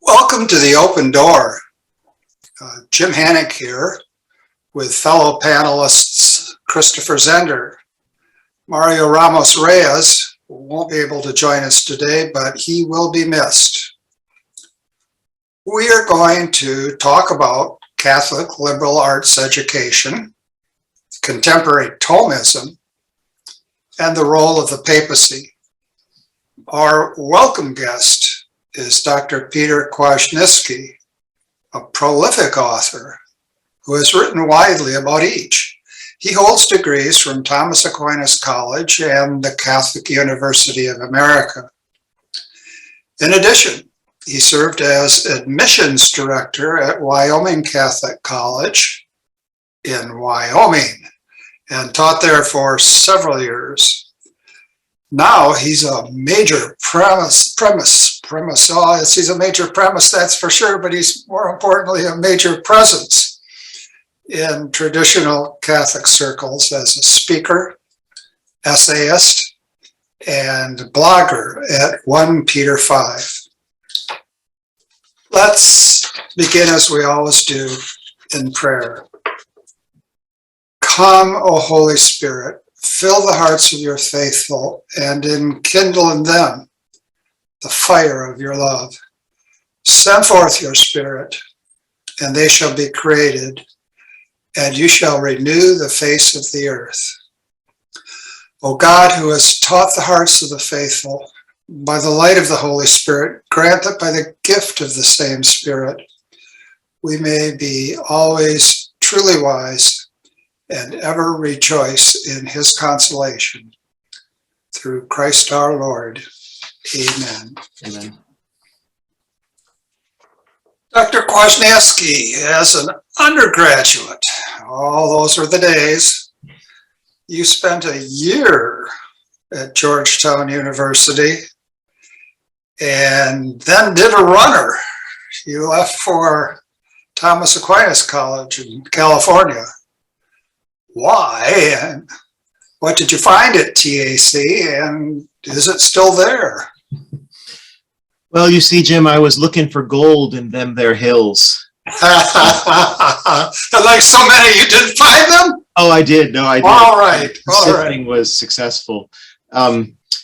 Welcome to the Open Door. Jim Hanink here with fellow panelists Christopher Zehnder. Mario Ramos Reyes won't be able to join us today, but he will be missed. We are going to talk about Catholic liberal arts education, contemporary Thomism, and the role of the papacy. Our welcome guest is Dr. Peter Kwashnisky, a prolific author who has written widely about each. He holds degrees from Thomas Aquinas College and the Catholic University of America. In addition, he served as admissions director at Wyoming Catholic College in Wyoming and taught there for several years. Now he's a major premise, he's a major premise, that's for sure, but he's more importantly a major presence in traditional Catholic circles as a speaker, essayist, and blogger at OnePeterFive. Let's begin as we always do in prayer. Come, O Holy Spirit, fill the hearts of your faithful and enkindle in them the fire of your love. Send forth your Spirit, and they shall be created, and you shall renew the face of the earth. O God, who has taught the hearts of the faithful, by the light of the Holy Spirit, grant that by the gift of the same Spirit, we may be always truly wise and ever rejoice in his consolation. Through Christ our Lord. Amen. Amen. Dr. Kwasniewski, as an undergraduate, those were the days, you spent a year at Georgetown University and then did a runner. You left for Thomas Aquinas College in California. Why? And what did you find at TAC, and is it still there? Well, you see, Jim, I was looking for gold in them there hills. Like so many, you didn't find them? Oh, I did. No, I did. All right. The sifting was successful.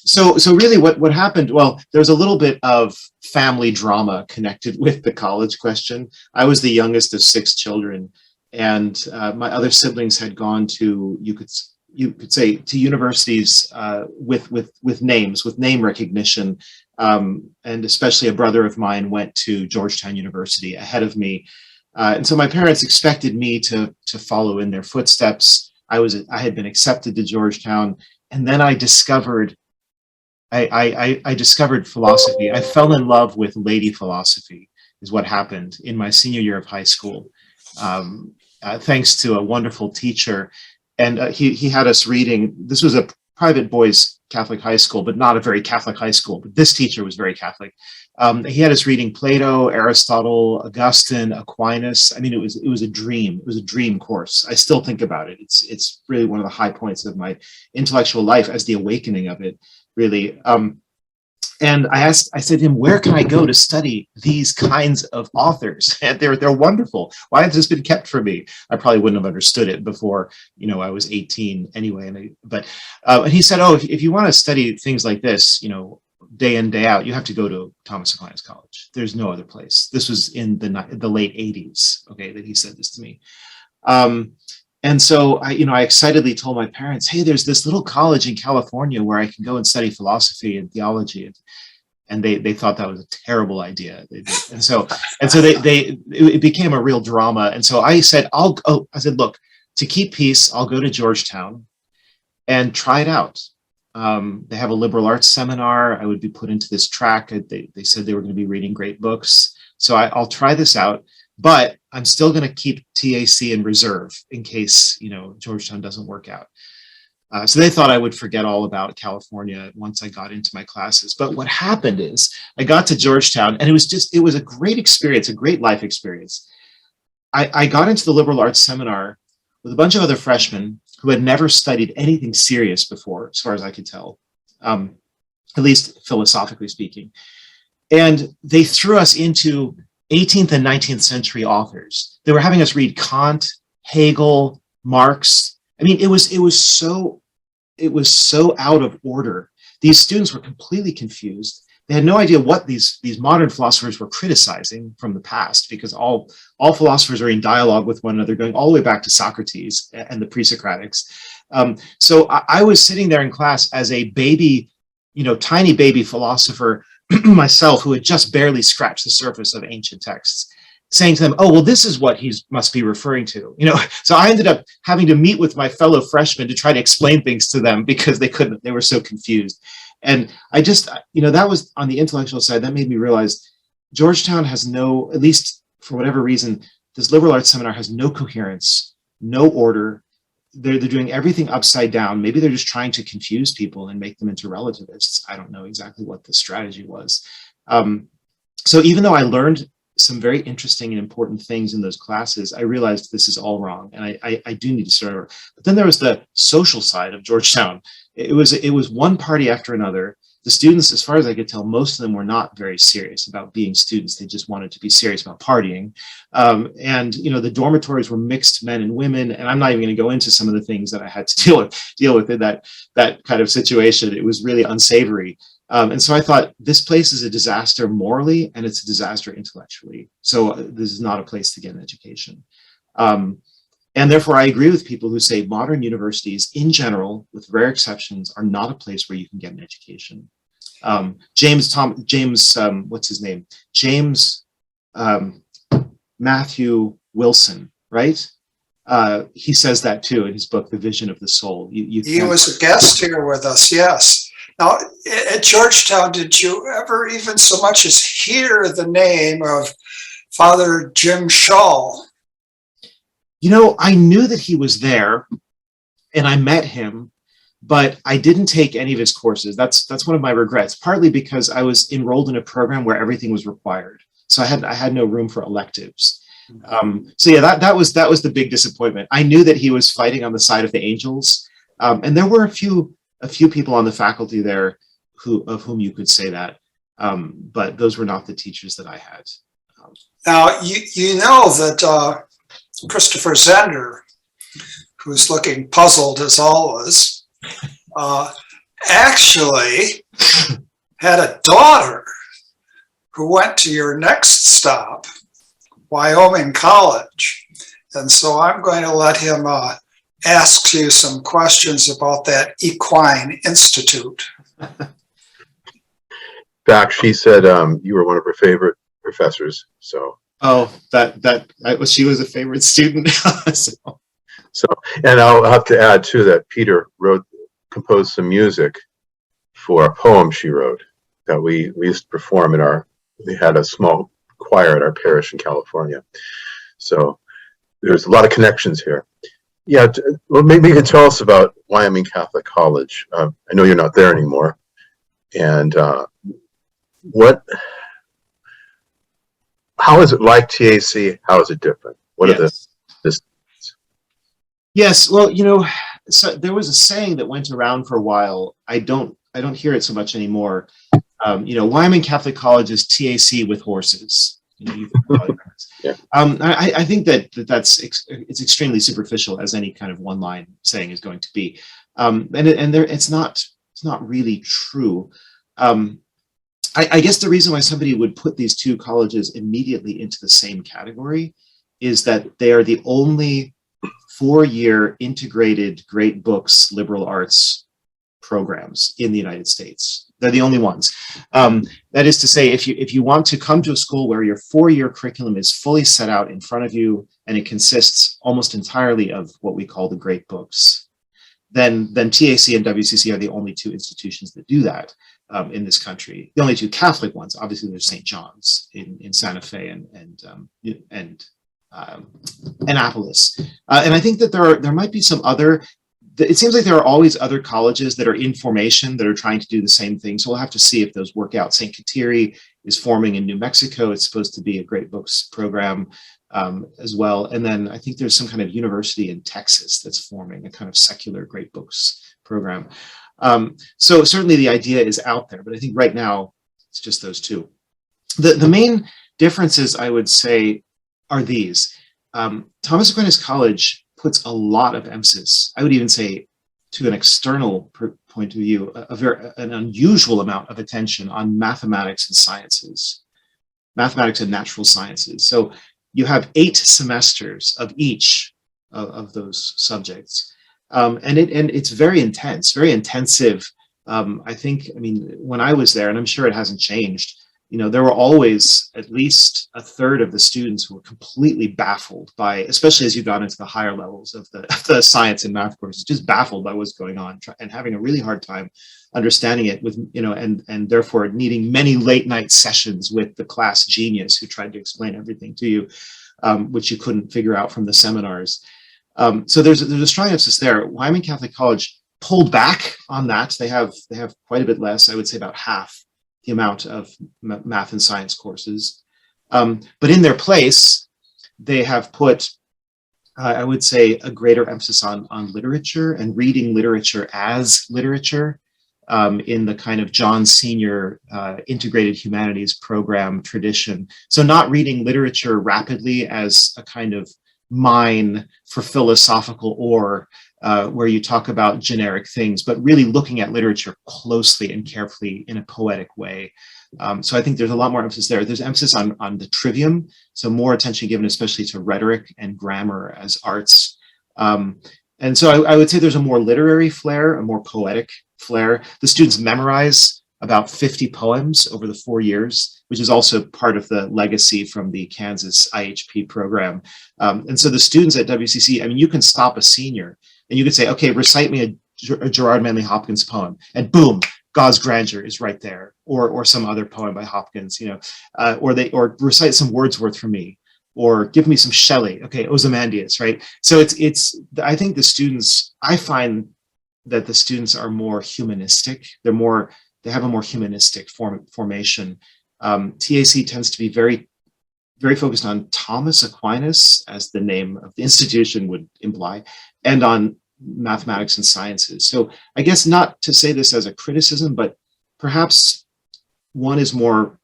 So really what happened, well, there's a little bit of family drama connected with the college question. I was the youngest of 6 children. And my other siblings had gone to, you could say, to universities with names, with name recognition, and especially a brother of mine went to Georgetown University ahead of me, and so my parents expected me to follow in their footsteps. I had been accepted to Georgetown, and then I discovered philosophy. I fell in love with lady philosophy, is what happened in my senior year of high school. Thanks to a wonderful teacher. And he had us reading, this was a private boys Catholic high school, but not a very Catholic high school, but this teacher was very Catholic. He had us reading Plato, Aristotle, Augustine, Aquinas. I mean, it was a dream. It was a dream course. I still think about it. It's really one of the high points of my intellectual life as the awakening of it, really. And I said to him, where can I go to study these kinds of authors? And they're wonderful. Why has this been kept from me? I probably wouldn't have understood it before, I was 18 anyway. And he said, oh, if you want to study things like this, day in, day out, you have to go to Thomas Aquinas College. There's no other place. This was in the late 80s, okay, that he said this to me. And so I excitedly told my parents, hey, there's this little college in California where I can go and study philosophy and theology. And they thought that was a terrible idea. And so it became a real drama. And so I said, look, to keep peace, I'll go to Georgetown and try it out. They have a liberal arts seminar. I would be put into this track. They said they were going to be reading great books. So I'll try this out. But I'm still going to keep TAC in reserve in case, Georgetown doesn't work out. So they thought I would forget all about California once I got into my classes. But what happened is I got to Georgetown and it was a great experience, a great life experience. I got into the liberal arts seminar with a bunch of other freshmen who had never studied anything serious before, as far as I could tell, at least philosophically speaking. And they threw us into 18th and 19th century authors. They were having us read Kant, Hegel, Marx. I mean, it was so out of order. These students were completely confused. They had no idea what these modern philosophers were criticizing from the past, because all philosophers are in dialogue with one another, going all the way back to Socrates and the pre-Socratics. So I was sitting there in class as a baby, tiny baby philosopher myself, who had just barely scratched the surface of ancient texts, saying to them, oh, well, this is what he must be referring to. So I ended up having to meet with my fellow freshmen to try to explain things to them, because they were so confused. And I just, that was on the intellectual side, that made me realize Georgetown has no, at least for whatever reason, this liberal arts seminar has no coherence, no order. They're doing everything upside down. Maybe they're just trying to confuse people and make them into relativists. I don't know exactly what the strategy was. So even though I learned some very interesting and important things in those classes, I realized this is all wrong, and I do need to start over. But then there was the social side of Georgetown. It was one party after another. The students, as far as I could tell, most of them were not very serious about being students. They just wanted to be serious about partying. And the dormitories were mixed men and women, and I'm not even going to go into some of the things that I had to deal with in that kind of situation. It was really unsavory. And so I thought, this place is a disaster morally, and it's a disaster intellectually. So this is not a place to get an education. And therefore, I agree with people who say modern universities in general, with rare exceptions, are not a place where you can get an education. James, what's his name? James Matthew Wilson, right? He says that too in his book, The Vision of the Soul. He was a guest here with us, yes. Now, at Georgetown, did you ever even so much as hear the name of Father Jim Shaw? I knew that he was there, and I met him, but I didn't take any of his courses. That's one of my regrets, partly because I was enrolled in a program where everything was required. So I had no room for electives. So yeah, that was the big disappointment. I knew that he was fighting on the side of the angels, and there were a few people on the faculty there of whom you could say that, but those were not the teachers that I had. Now, you know that Christopher Zehnder, who's looking puzzled as always, actually had a daughter who went to your next stop, Wyoming College. And so I'm going to let him ask you some questions about that equine institute. In fact, she said you were one of her favorite professors. So. Oh, she was a favorite student. So, and I'll have to add too that Peter composed some music for a poem she wrote that we used to perform we had a small choir at our parish in California. So there's a lot of connections here. Yeah, well, maybe you can tell us about Wyoming Catholic College. I know you're not there anymore. And how is it like TAC? How is it different? What are the? Yes, well, so there was a saying that went around for a while. I don't hear it so much anymore. Wyoming Catholic College is TAC with horses. Yeah. I think it's extremely superficial, as any kind of one-line saying is going to be, it's not really true. I guess the reason why somebody would put these two colleges immediately into the same category is that they are the only 4-year integrated great books liberal arts programs in the United States. They're the only ones. That is to say, if you want to come to a school where your 4-year curriculum is fully set out in front of you, and it consists almost entirely of what we call the great books, then TAC and WCC are the only two institutions that do that in this country. The only two Catholic ones. Obviously, there's St. John's in Santa Fe and Annapolis. And I think that there might be some other. It seems like there are always other colleges that are in formation that are trying to do the same thing. So we'll have to see if those work out. St. Kateri is forming in New Mexico. It's supposed to be a great books program as well. And then I think there's some kind of university in Texas that's forming a kind of secular great books program. So certainly the idea is out there, but I think right now it's just those two. The main differences, I would say, are these. Thomas Aquinas College puts a lot of emphasis, I would even say, to an external point of view, an unusual amount of attention on mathematics and sciences, mathematics and natural sciences. So you have 8 semesters of each of those subjects. And it's very intense, very intensive. I think, I mean, when I was there, and I'm sure it hasn't changed, you know, there were always at least a third of the students who were completely baffled by, especially as you got into the higher levels of the science and math courses, just baffled by what's going on and having a really hard time understanding it with, you know, and therefore needing many late night sessions with the class genius who tried to explain everything to you, which you couldn't figure out from the seminars. So there's a strong emphasis there. Wyoming Catholic College pulled back on that. They have quite a bit less, I would say about half the amount of math and science courses. But in their place, they have put, I would say, a greater emphasis on literature and reading literature as literature in the kind of John Senior Integrated Humanities Program tradition. So not reading literature rapidly as a kind of mine for philosophical ore, where you talk about generic things, but really looking at literature closely and carefully in a poetic way. So I think there's a lot more emphasis there. There's emphasis on the trivium, so more attention given especially to rhetoric and grammar as arts. And so I would say there's a more literary flair, a more poetic flair. The students memorize about 50 poems over the 4 years, which is also part of the legacy from the Kansas IHP program. And so the students at WCC, I mean, you can stop a senior and you could say, okay, recite me a Gerard Manley Hopkins poem, and boom, God's Grandeur is right there, or some other poem by Hopkins, you know, or recite some Wordsworth for me, or give me some Shelley, okay, Ozymandias, right? So I think the students, I find that the students are more humanistic. They have a more humanistic formation. TAC tends to be very, very focused on Thomas Aquinas, as the name of the institution would imply, and on mathematics and sciences. So I guess not to say this as a criticism, but perhaps one is more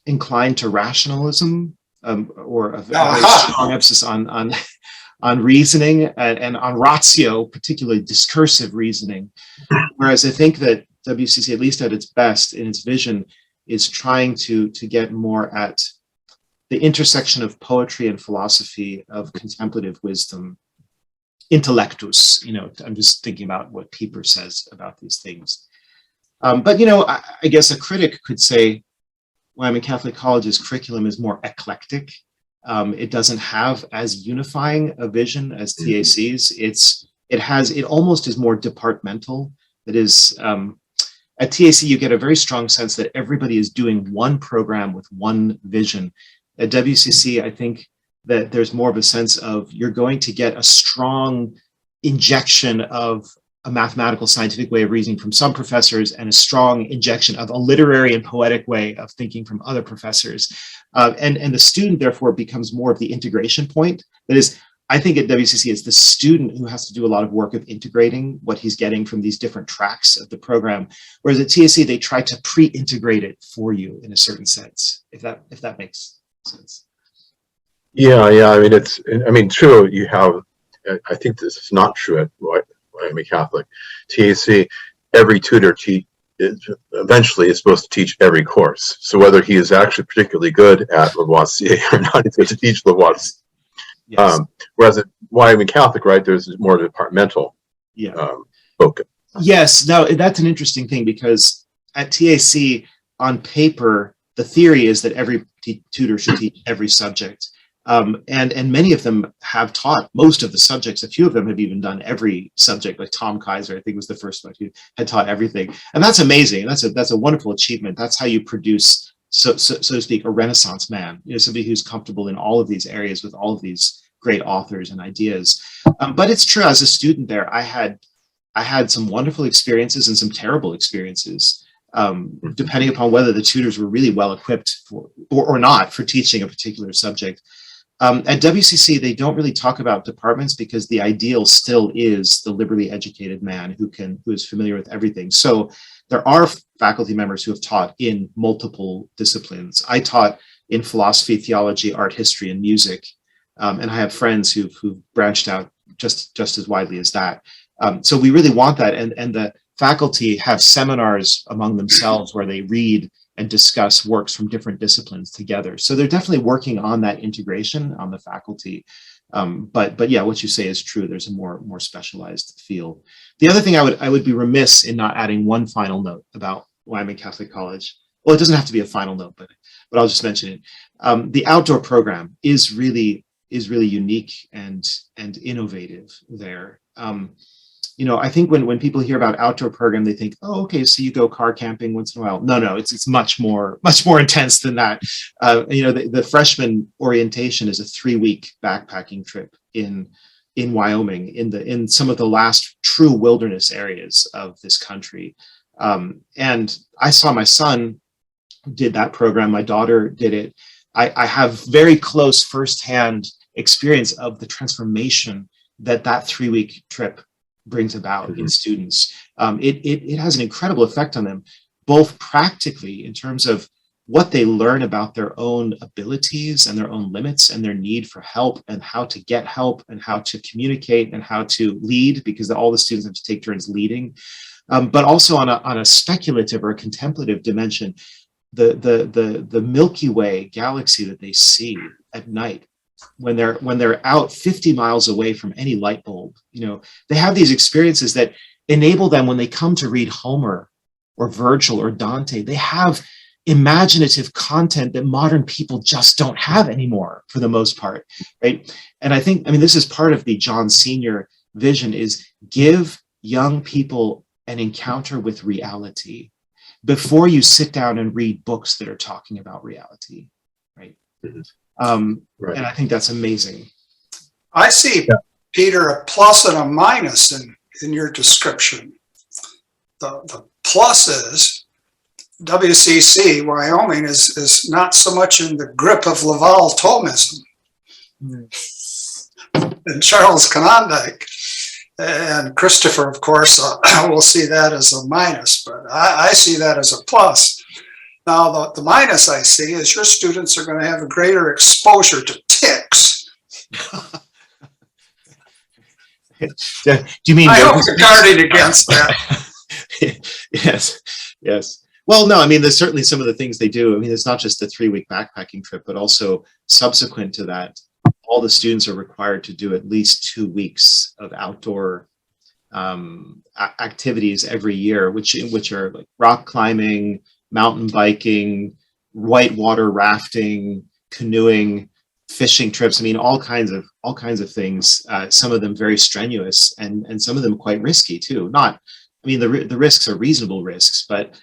inclined to rationalism, or a very strong emphasis on reasoning and on ratio, particularly discursive reasoning. Whereas I think that WCC, at least at its best in its vision, is trying to get more at the intersection of poetry and philosophy, of contemplative wisdom, intellectus. You know, I'm just thinking about what Pieper says about these things. But, you know, I guess a critic could say Wyoming Catholic College's curriculum is more eclectic. It doesn't have as unifying a vision as TAC's. It almost is more departmental. That is, at TAC, you get a very strong sense that everybody is doing one program with one vision. At WCC, I think that there's more of a sense of you're going to get a strong injection of a mathematical scientific way of reasoning from some professors and a strong injection of a literary and poetic way of thinking from other professors. And the student, therefore, becomes more of the integration point. That is, I think at WCC, it's the student who has to do a lot of work of integrating what he's getting from these different tracks of the program. Whereas at TAC, they try to pre-integrate it for you in a certain sense, if that makes sense. Yeah. I mean, true. You have, I think this is not true at Wyoming Catholic. TAC, every tutor eventually is supposed to teach every course. So whether he is actually particularly good at Lavoisier or not, he's going to teach Lavoisier. Yes. Whereas at Wyoming Catholic, right, there's more departmental focus. Yes, no, that's an interesting thing, because at TAC, on paper, the theory is that every tutor should teach every subject. And many of them have taught most of the subjects. A few of them have even done every subject, like Tom Kaiser, I think, was the first one who had taught everything. And that's amazing. That's a wonderful achievement. That's how you produce, so to speak, a Renaissance man, you know, somebody who's comfortable in all of these areas with all of these great authors and ideas. But it's true, as a student there, I had some wonderful experiences and some terrible experiences, depending upon whether the tutors were really well equipped for or not for teaching a particular subject. At WCC, they don't really talk about departments because the ideal still is the liberally educated man who is familiar with everything. So there are faculty members who have taught in multiple disciplines. I taught in philosophy, theology, art history, and music. And I have friends who've branched out just as widely as that. So we really want that. And the faculty have seminars among themselves where they read and discuss works from different disciplines together. So they're definitely working on that integration on the faculty. But yeah, what you say is true. There's a more specialized field. The other thing I would be remiss in not adding one final note about Wyoming Catholic College. Well, it doesn't have to be a final note, but I'll just mention it. The outdoor program is really unique and innovative there. I think when people hear about outdoor program, they think, oh, okay, so you go car camping once in a while. No, it's much more intense than that. The freshman orientation is a 3-week backpacking trip in Wyoming, in some of the last true wilderness areas of this country. And I saw my son did that program. My daughter did it. I have very close firsthand experience of the transformation that 3-week trip brings about in students. It has an incredible effect on them, both practically in terms of what they learn about their own abilities and their own limits and their need for help and how to get help and how to communicate and how to lead, because all the students have to take turns leading, but also on a speculative or a contemplative dimension, the Milky Way galaxy that they see at night, when they're out 50 miles away from any light bulb, they have these experiences that enable them, when they come to read Homer or Virgil or Dante, they have imaginative content that modern people just don't have anymore for the most part, right? And I mean, this is part of the John Senior vision, is give young people an encounter with reality before you sit down and read books that are talking about reality, right? Right. And I think that's amazing. I see, Peter, a plus and a minus in your description. The plus is WCC, Wyoming, is not so much in the grip of Laval Thomism and Charles Klondike. And Christopher, of course, will see that as a minus, but I see that as a plus. Now, the minus I see is your students are going to have a greater exposure to ticks. Do you mean? I hope you're guarding against that. Yes. Well, no, I mean, there's certainly some of the things they do. I mean, it's not just a 3-week backpacking trip, but also subsequent to that, all the students are required to do at least 2 weeks of outdoor activities every year, which are like rock climbing, mountain biking, whitewater rafting, canoeing, fishing trips. I mean, all kinds of things. Some of them very strenuous, and some of them quite risky too. The risks are reasonable risks, but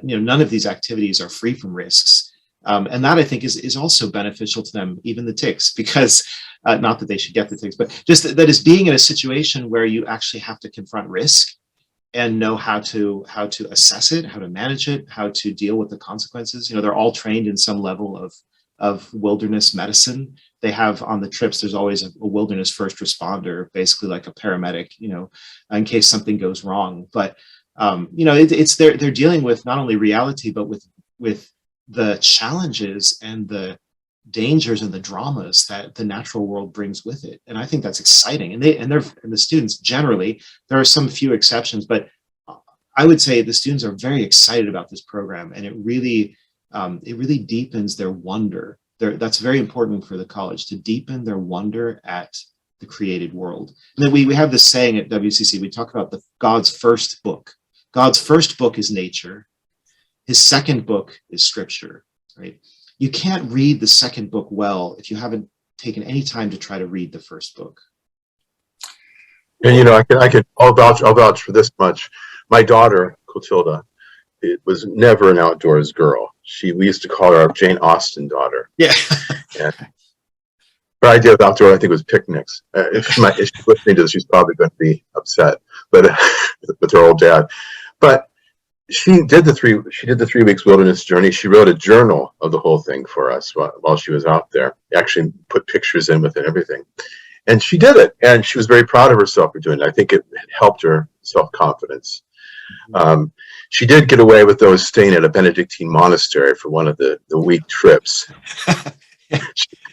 none of these activities are free from risks. And that, I think, is also beneficial to them, even the ticks, because not that they should get the ticks, but just that is being in a situation where you actually have to confront risk and know how to assess it, how to manage it, how to deal with the consequences. They're all trained in some level of wilderness medicine. They have on the trips, there's always a wilderness first responder, basically like a paramedic, in case something goes wrong. But they're dealing with not only reality, but with the challenges and the dangers and the dramas that the natural world brings with it. And I think that's exciting. And the students generally, there are some few exceptions, but I would say the students are very excited about this program, and it really deepens their wonder. That's very important for the college, to deepen their wonder at the created world. And then we have this saying at WCC, we talk about God's first book. God's first book is nature. His second book is scripture, right? You can't read the second book well if you haven't taken any time to try to read the first book. And I'll vouch for this much. My daughter, Clotilda, it was never an outdoors girl. We used to call her our Jane Austen daughter. Yeah. And her idea of outdoor, I think, was picnics. If she's listening to this, she's probably going to be upset, but with her old dad. But she did the 3 weeks wilderness journey. She wrote a journal of the whole thing for us while she was out there. Actually put pictures in with it and everything. And she did it, and she was very proud of herself for doing it. I think it helped her self-confidence. She did get away with those staying at a Benedictine monastery for one of the week trips.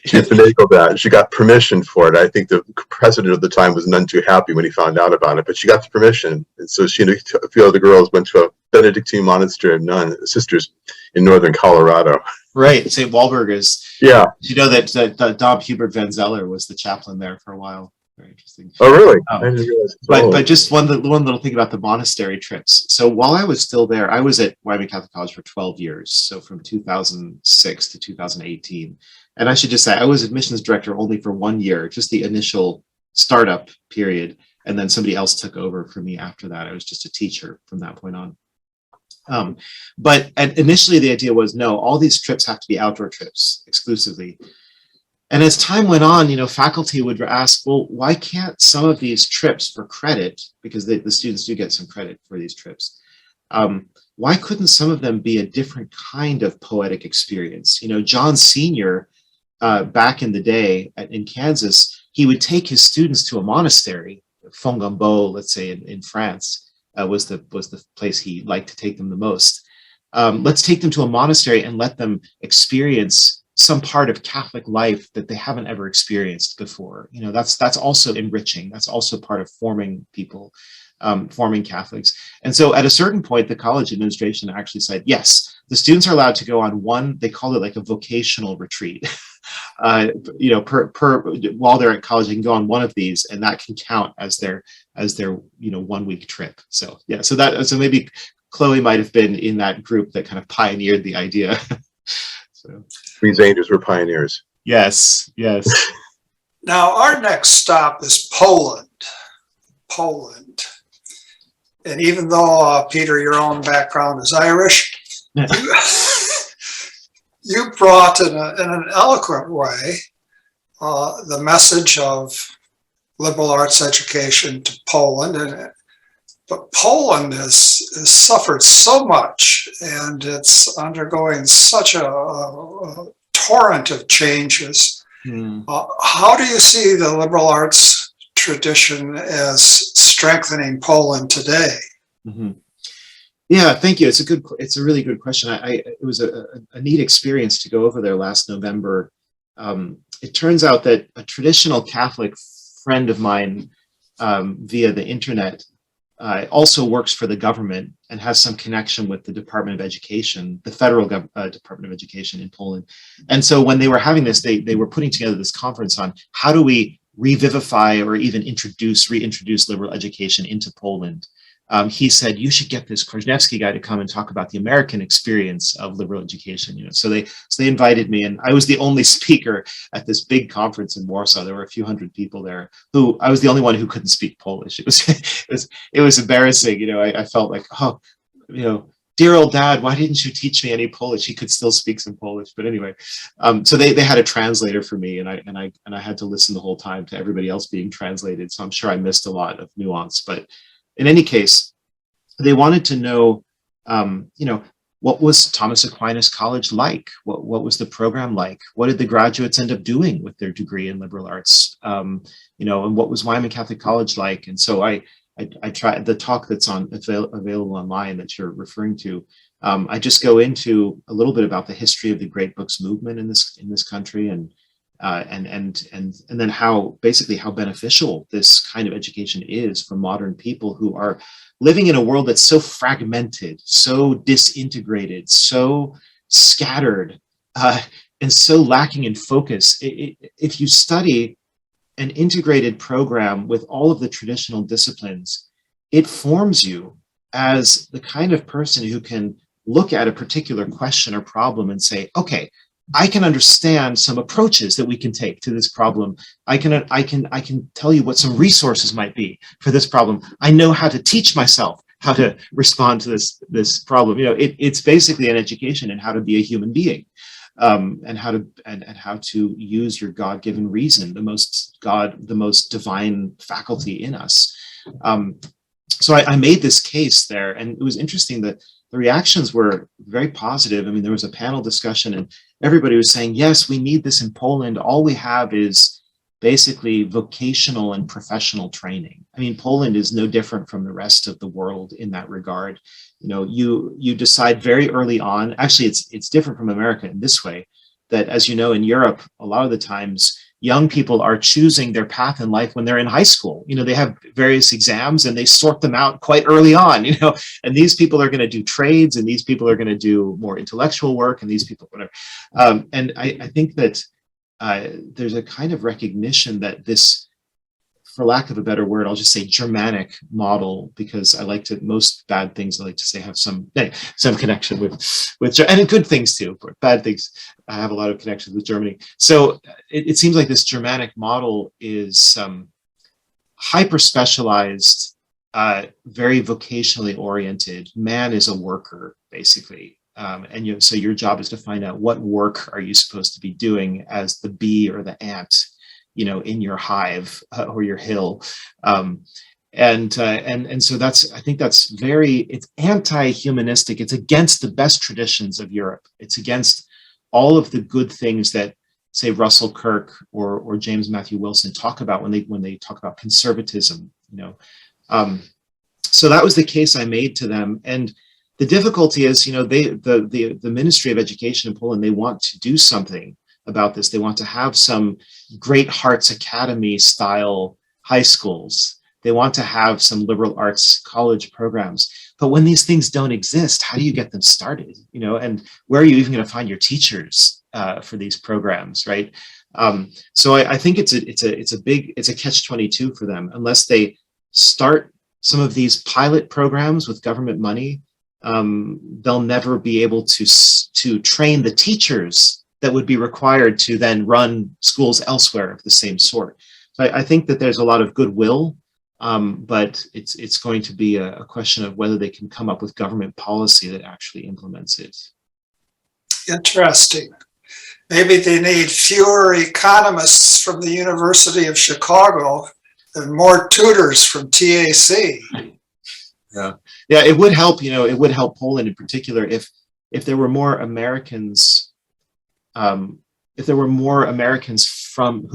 She finagled that. She got permission for it. I think the president of the time was none too happy when he found out about it, but she got the permission. And so she and a few other girls went to a Benedictine monastery of sisters in northern Colorado. Right. St. Walburg is, Yeah. you know that Dom Hubert Van Zeller was the chaplain there for a while. Very interesting. Oh, really? I didn't realize. But just one little thing about the monastery trips. So while I was still there, I was at Wyoming Catholic College for 12 years. So from 2006 to 2018. And I should just say, I was admissions director only for 1 year, just the initial startup period. And then somebody else took over for me after that. I was just a teacher from that point on. But initially the idea was, no, all these trips have to be outdoor trips exclusively. And as time went on, faculty would ask, well, why can't some of these trips for credit, because the students do get some credit for these trips, why couldn't some of them be a different kind of poetic experience? John Sr., back in the day in Kansas, he would take his students to a monastery. Fontainebleau, let's say in France, was the place he liked to take them the most. Let's take them to a monastery and let them experience some part of Catholic life that they haven't ever experienced before. That's also enriching. That's also part of forming people, forming Catholics. And so at a certain point, the college administration actually said, yes, the students are allowed to go on one, they call it like a vocational retreat. While they're at college, they can go on one of these, and that can count as their 1 week trip. So yeah, so maybe Chloe might have been in that group that kind of pioneered the idea. So we Zehners were pioneers. Yes. Now, our next stop is Poland. And even though, Peter, your own background is Irish, you brought in an eloquent way the message of liberal arts education to Poland. But Poland has suffered so much, and it's undergoing such a torrent of changes. How do you see the liberal arts tradition as strengthening Poland today? Mm-hmm. Yeah, thank you. It's a really good question. It was a neat experience to go over there last November. It turns out that a traditional Catholic friend of mine via the internet also works for the government and has some connection with the Department of Education, the federal Department of Education in Poland. And so when they were having this, they were putting together this conference on how do we revivify or even reintroduce liberal education into Poland. He said, you should get this Kwasniewski guy to come and talk about the American experience of liberal education. So they invited me, and I was the only speaker at this big conference in Warsaw. There were a few hundred people there who I was the only one who couldn't speak Polish. It was embarrassing. I felt like, dear old dad, why didn't you teach me any Polish? He could still speak some Polish. But anyway, so they had a translator for me, and I had to listen the whole time to everybody else being translated. So I'm sure I missed a lot of nuance, but in any case, they wanted to know, what was Thomas Aquinas College like? What was the program like? What did the graduates end up doing with their degree in liberal arts? And what was Wyoming Catholic College like? And so I tried the talk that's available online that you're referring to. I just go into a little bit about the history of the Great Books movement in this country, and then how beneficial this kind of education is for modern people who are living in a world that's so fragmented, so disintegrated, so scattered, and so lacking in focus. If you study an integrated program with all of the traditional disciplines, it forms you as the kind of person who can look at a particular question or problem and say, okay, I can understand some approaches that we can take to this problem. I can tell you what some resources might be for this problem. I know how to teach myself how to respond to this problem. It's basically an education in how to be a human being, and how to use your God-given reason, the most divine faculty in us. So I made this case there, and it was interesting that the reactions were very positive. I mean, there was a panel discussion, and everybody was saying, yes, we need this in Poland. All we have is basically vocational and professional training. I mean, Poland is no different from the rest of the world in that regard. You know, you decide very early on. Actually, it's different from America in this way, that, as you know, in Europe, a lot of the times young people are choosing their path in life when they're in high school. You know, they have various exams and they sort them out quite early on, you know, and these people are going to do trades, and these people are going to do more intellectual work, and these people, whatever. And I think that there's a kind of recognition that this, for lack of a better word, I'll just say Germanic model, because I like to, most bad things I like to say have some connection with, and good things too, but bad things, I have a lot of connections with Germany. So it seems like this Germanic model is hyper specialized, very vocationally oriented. Man is a worker, basically. And so your job is to find out what work are you supposed to be doing as the bee or the ant, you know, in your hive or your hill. And so that's, I think that's it's anti-humanistic. It's against the best traditions of Europe. It's against all of the good things that, say, Russell Kirk or James Matthew Wilson talk about when they talk about conservatism, you know. So that was the case I made to them. And the difficulty is, you know, the Ministry of Education in Poland, they want to do something about this. They want to have some Great Hearts Academy style high schools. They want to have some liberal arts college programs. But when these things don't exist, how do you get them started? You know, and where are you even going to find your teachers for these programs, right? So I think it's a catch-22 for them, unless they start some of these pilot programs with government money. They'll never be able to train the teachers that would be required to then run schools elsewhere of the same sort. So I think that there's a lot of goodwill, but it's going to be a question of whether they can come up with government policy that actually implements it. Interesting. Maybe they need fewer economists from the University of Chicago and more tutors from TAC. Yeah, it would help, you know, it would help Poland in particular if there were more Americans, who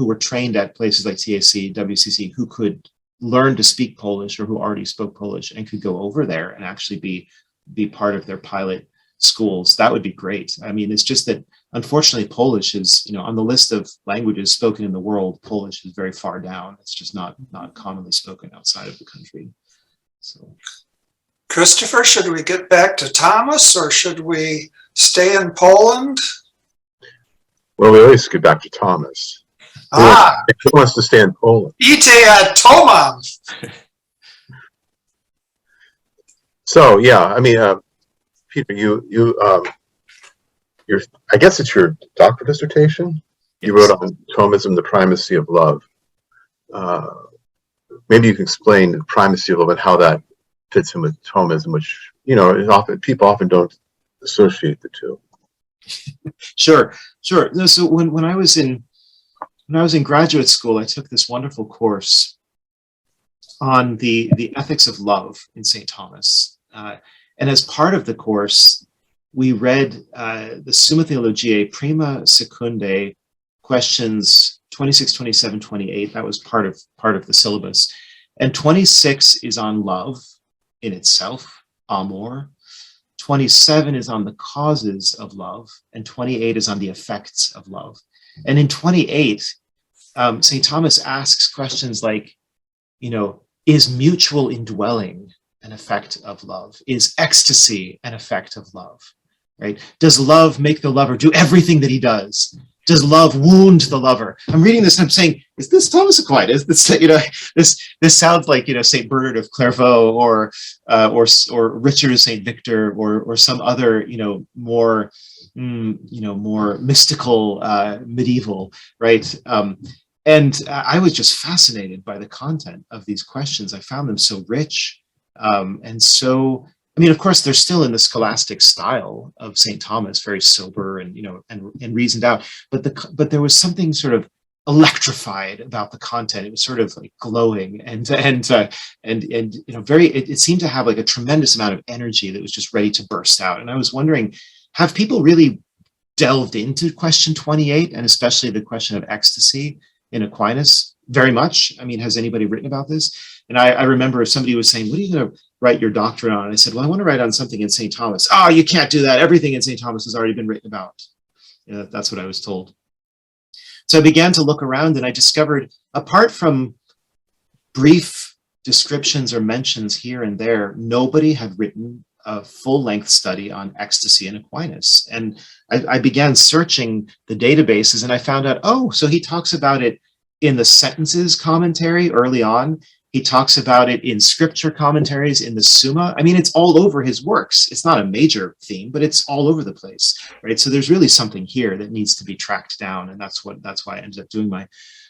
were trained at places like TAC, WCC, who could learn to speak Polish or who already spoke Polish and could go over there and actually be part of their pilot schools. That would be great. I mean, it's just that unfortunately Polish is, you know, on the list of languages spoken in the world, Polish is very far down. It's just not commonly spoken outside of the country. So, Christopher, should we get back to Thomas or should we stay in Poland? Well, we always get back to Thomas. Who wants to stay in Poland? Ite Tomam. So yeah, I mean, Peter, I guess it's your doctoral dissertation. You wrote on Thomism, the primacy of love. Maybe you can explain the primacy of love and how that fits in with Thomism, which, you know, people often don't associate the two. Sure. No, so when I was in graduate school, I took this wonderful course on the ethics of love in St. Thomas, and as part of the course, we read the Summa Theologiae Prima Secundae, questions 26, 27, 28. That was part of the syllabus, and 26 is on love in itself, amor. 27 is on the causes of love, and 28 is on the effects of love. And in 28, St. Thomas asks questions like, you know, is mutual indwelling an effect of love? Is ecstasy an effect of love? Right? Does love make the lover do everything that he does? Does love wound the lover? I'm reading this and I'm saying, is this Thomas Aquinas? This, you know, this sounds like, you know, Saint Bernard of Clairvaux or Richard of Saint Victor or some other, you know, more mystical medieval, right? And I was just fascinated by the content of these questions. I found them so rich, and so. I mean, of course, they're still in the scholastic style of St. Thomas, very sober and, you know, and reasoned out. But there was something sort of electrified about the content. It was sort of like glowing and you know, it seemed to have like a tremendous amount of energy that was just ready to burst out. And I was wondering, have people really delved into question 28 and especially the question of ecstasy in Aquinas? Very much. I mean, has anybody written about this? And I remember if somebody was saying, what are you going to write your doctorate on? And I said, well, I want to write on something in St. Thomas. Oh, you can't do that. Everything in St. Thomas has already been written about. You know, that's what I was told. So I began to look around and I discovered, apart from brief descriptions or mentions here and there, nobody had written a full-length study on ecstasy in Aquinas. And I began searching the databases and I found out, oh, so he talks about it in the Sentences commentary early on. He talks about it in scripture commentaries in the Summa. I mean, it's all over his works. It's not a major theme, but it's all over the place, right? So there's really something here that needs to be tracked down. And that's why I ended up doing my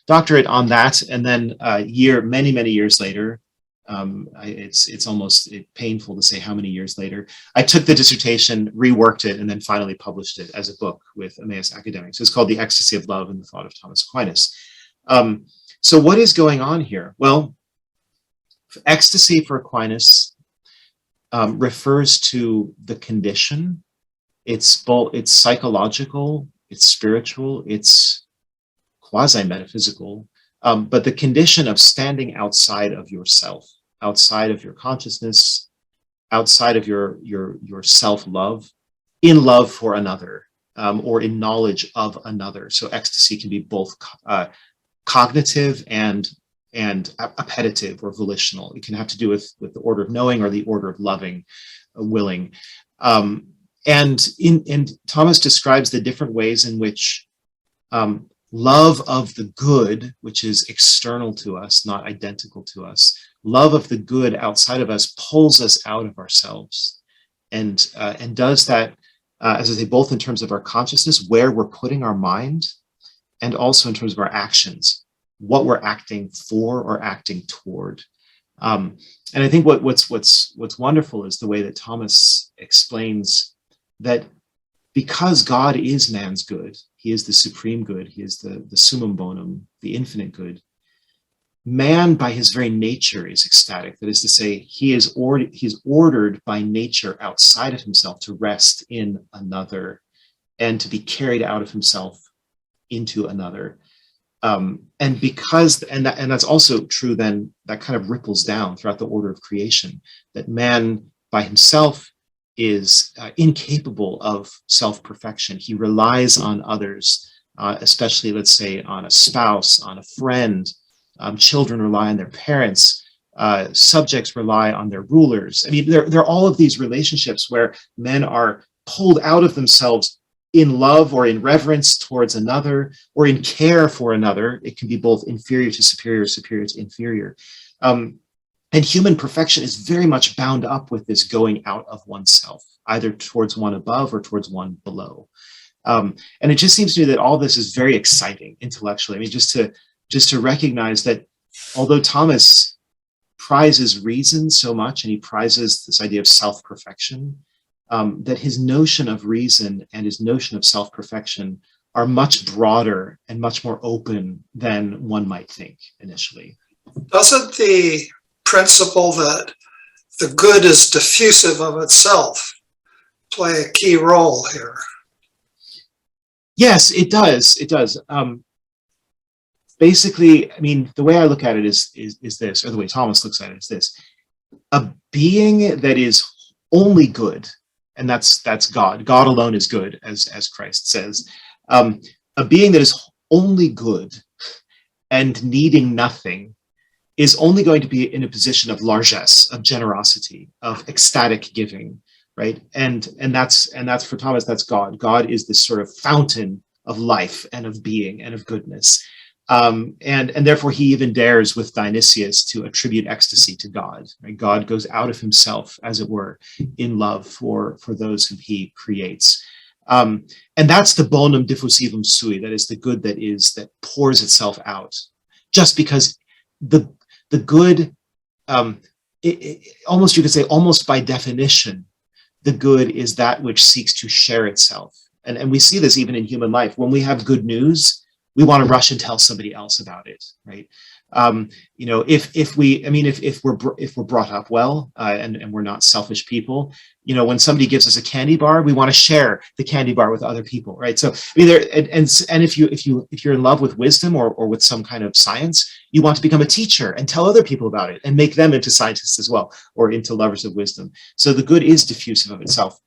doctorate on that. And then many years later, it's almost painful to say how many years later, I took the dissertation, reworked it, and then finally published it as a book with Emmaus Academics. It's called The Ecstasy of Love and the Thought of Thomas Aquinas. So what is going on here? Well, ecstasy for Aquinas refers to the condition. It's psychological, it's spiritual, it's quasi-metaphysical, but the condition of standing outside of yourself, outside of your consciousness, outside of your self-love, in love for another, or in knowledge of another. So ecstasy can be both cognitive and appetitive or volitional. It can have to do with the order of knowing or the order of loving, willing. And Thomas describes the different ways in which love of the good, which is external to us, not identical to us, love of the good outside of us pulls us out of ourselves and does that, as I say, both in terms of our consciousness, where we're putting our mind, and also in terms of our actions, what we're acting for or acting toward. And I think what's wonderful is the way that Thomas explains that because God is man's good, he is the supreme good, he is the summum bonum, the infinite good, man by his very nature is ecstatic. That is to say, he's ordered by nature outside of himself to rest in another and to be carried out of himself into another. And that's also true, then that kind of ripples down throughout the order of creation, that man by himself is incapable of self-perfection. He relies on others, especially, let's say, on a spouse, on a friend. Children rely on their parents. Subjects rely on their rulers. I mean, there are all of these relationships where men are pulled out of themselves in love or in reverence towards another, or in care for another. It can be both inferior to superior, superior to inferior. And human perfection is very much bound up with this going out of oneself, either towards one above or towards one below. And it just seems to me that all this is very exciting intellectually. I mean, just to recognize that although Thomas prizes reason so much, and he prizes this idea of self-perfection, that his notion of reason and his notion of self-perfection are much broader and much more open than one might think initially. Doesn't the principle that the good is diffusive of itself play a key role here? Yes, it does. It does. Basically, I mean, the way I look at it is this, or the way Thomas looks at it is this: a being that is only good, and that's God. God alone is good, as Christ says. A being that is only good and needing nothing is only going to be in a position of largesse, of generosity, of ecstatic giving, right? And that's for Thomas, that's God. God is this sort of fountain of life and of being and of goodness. And therefore he even dares with Dionysius to attribute ecstasy to God. Right? God goes out of himself, as it were, in love for those whom he creates. And that's the bonum diffusivum sui, that is the good that pours itself out. Just because the good, almost you could say, almost by definition, the good is that which seeks to share itself. And we see this even in human life. When we have good news, we want to rush and tell somebody else about it, right? You know, if we're brought up well, and we're not selfish people, you know, when somebody gives us a candy bar, we want to share the candy bar with other people, right? So, I mean, and if you're in love with wisdom or with some kind of science, you want to become a teacher and tell other people about it and make them into scientists as well, or into lovers of wisdom. So the good is diffusive of itself.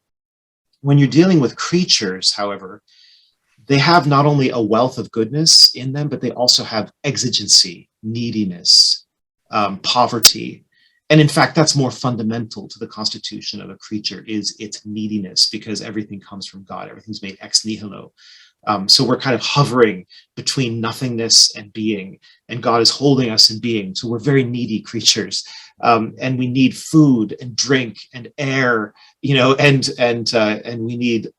When you're dealing with creatures, however, they have not only a wealth of goodness in them, but they also have exigency, neediness, poverty. And in fact, that's more fundamental to the constitution of a creature, is its neediness, because everything comes from God. Everything's made ex nihilo. So we're kind of hovering between nothingness and being, and God is holding us in being. So we're very needy creatures, and we need food and drink and air, you know, and we need,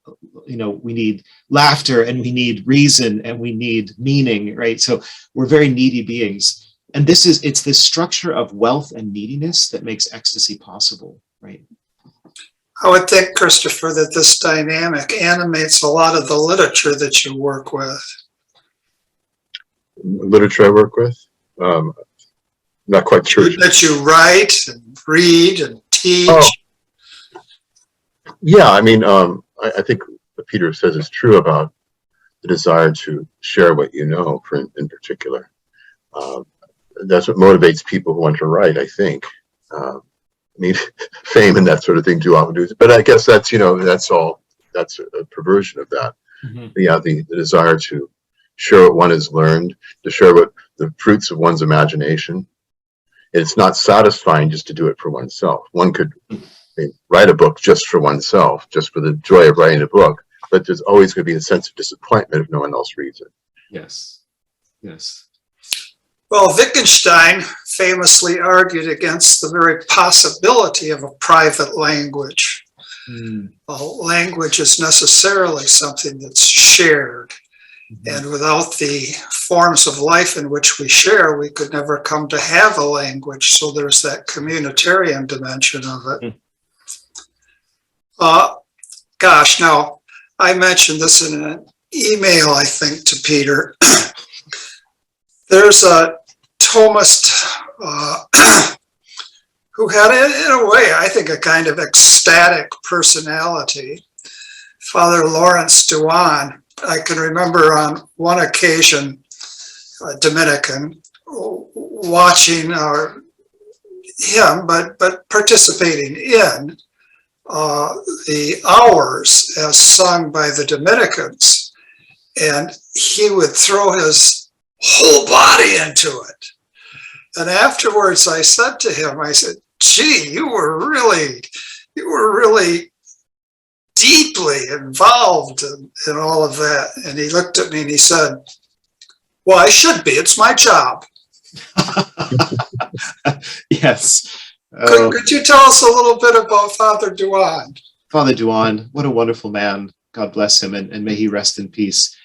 you know, we need laughter, and we need reason, and we need meaning, right? So we're very needy beings, and it's this structure of wealth and neediness that makes ecstasy possible, right? I would think, Christopher, that this dynamic animates a lot of the literature that you work with. Literature I work with? Not quite sure. That you write and read and teach. Oh. Yeah, I mean, I think what Peter says is true about the desire to share what you know, in particular. That's what motivates people who want to write, I think. I mean, fame and that sort of thing do often do, but I guess that's, you know, that's a perversion of that. Mm-hmm. Yeah, the desire to share what one has learned, to share what the fruits of one's imagination. It's not satisfying just to do it for oneself. One could write a book just for oneself, just for the joy of writing a book, but there's always going to be a sense of disappointment if no one else reads it. Yes, yes. Well, Wittgenstein famously argued against the very possibility of a private language. Well, language is necessarily something that's shared. And without the forms of life in which we share, we could never come to have a language. So there's that communitarian dimension of it. Gosh, now, I mentioned this in an email, I think, to Peter. There's a Thomist who had, in a way, I think, a kind of ecstatic personality, Father Lawrence Duan. I can remember on one occasion, a Dominican, watching him, but participating in the hours as sung by the Dominicans. And he would throw his whole body into it. And afterwards I said to him, I said, gee, you were really deeply involved in all of that. And he looked at me and he said, well, I should be, it's my job. Yes. Could you tell us a little bit about Father Duan? Father Duan, what a wonderful man. God bless him, and may he rest in peace.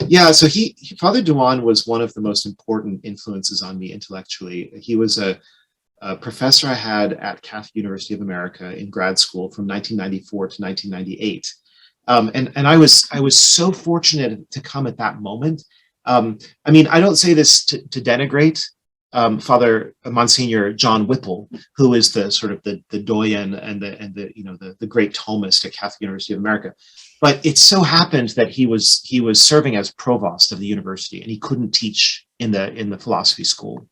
Yeah, so Father Duan was one of the most important influences on me intellectually. He was a professor I had at Catholic University of America in grad school from 1994 to 1998. And I was so fortunate to come at that moment. I mean, I don't say this to denigrate Father Monsignor John Whipple, who is the sort of the doyen and the you know the great Thomist at Catholic University of America. But it so happened that he was serving as provost of the university, and he couldn't teach in the philosophy school.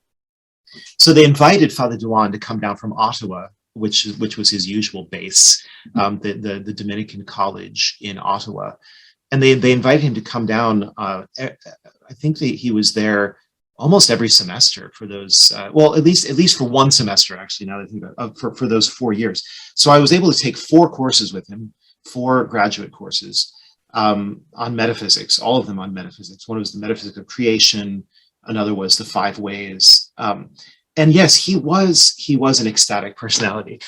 So they invited Father Duan to come down from Ottawa, which was his usual base, the Dominican College in Ottawa, and they invited him to come down. I think he was there almost every semester for those. Well, at least for one semester, actually. Now that I think about it, for those 4 years. So I was able to take 4 courses with him, 4 graduate courses on metaphysics, all of them on metaphysics. One was the metaphysics of creation. Another was the 5 ways. And yes, he was an ecstatic personality.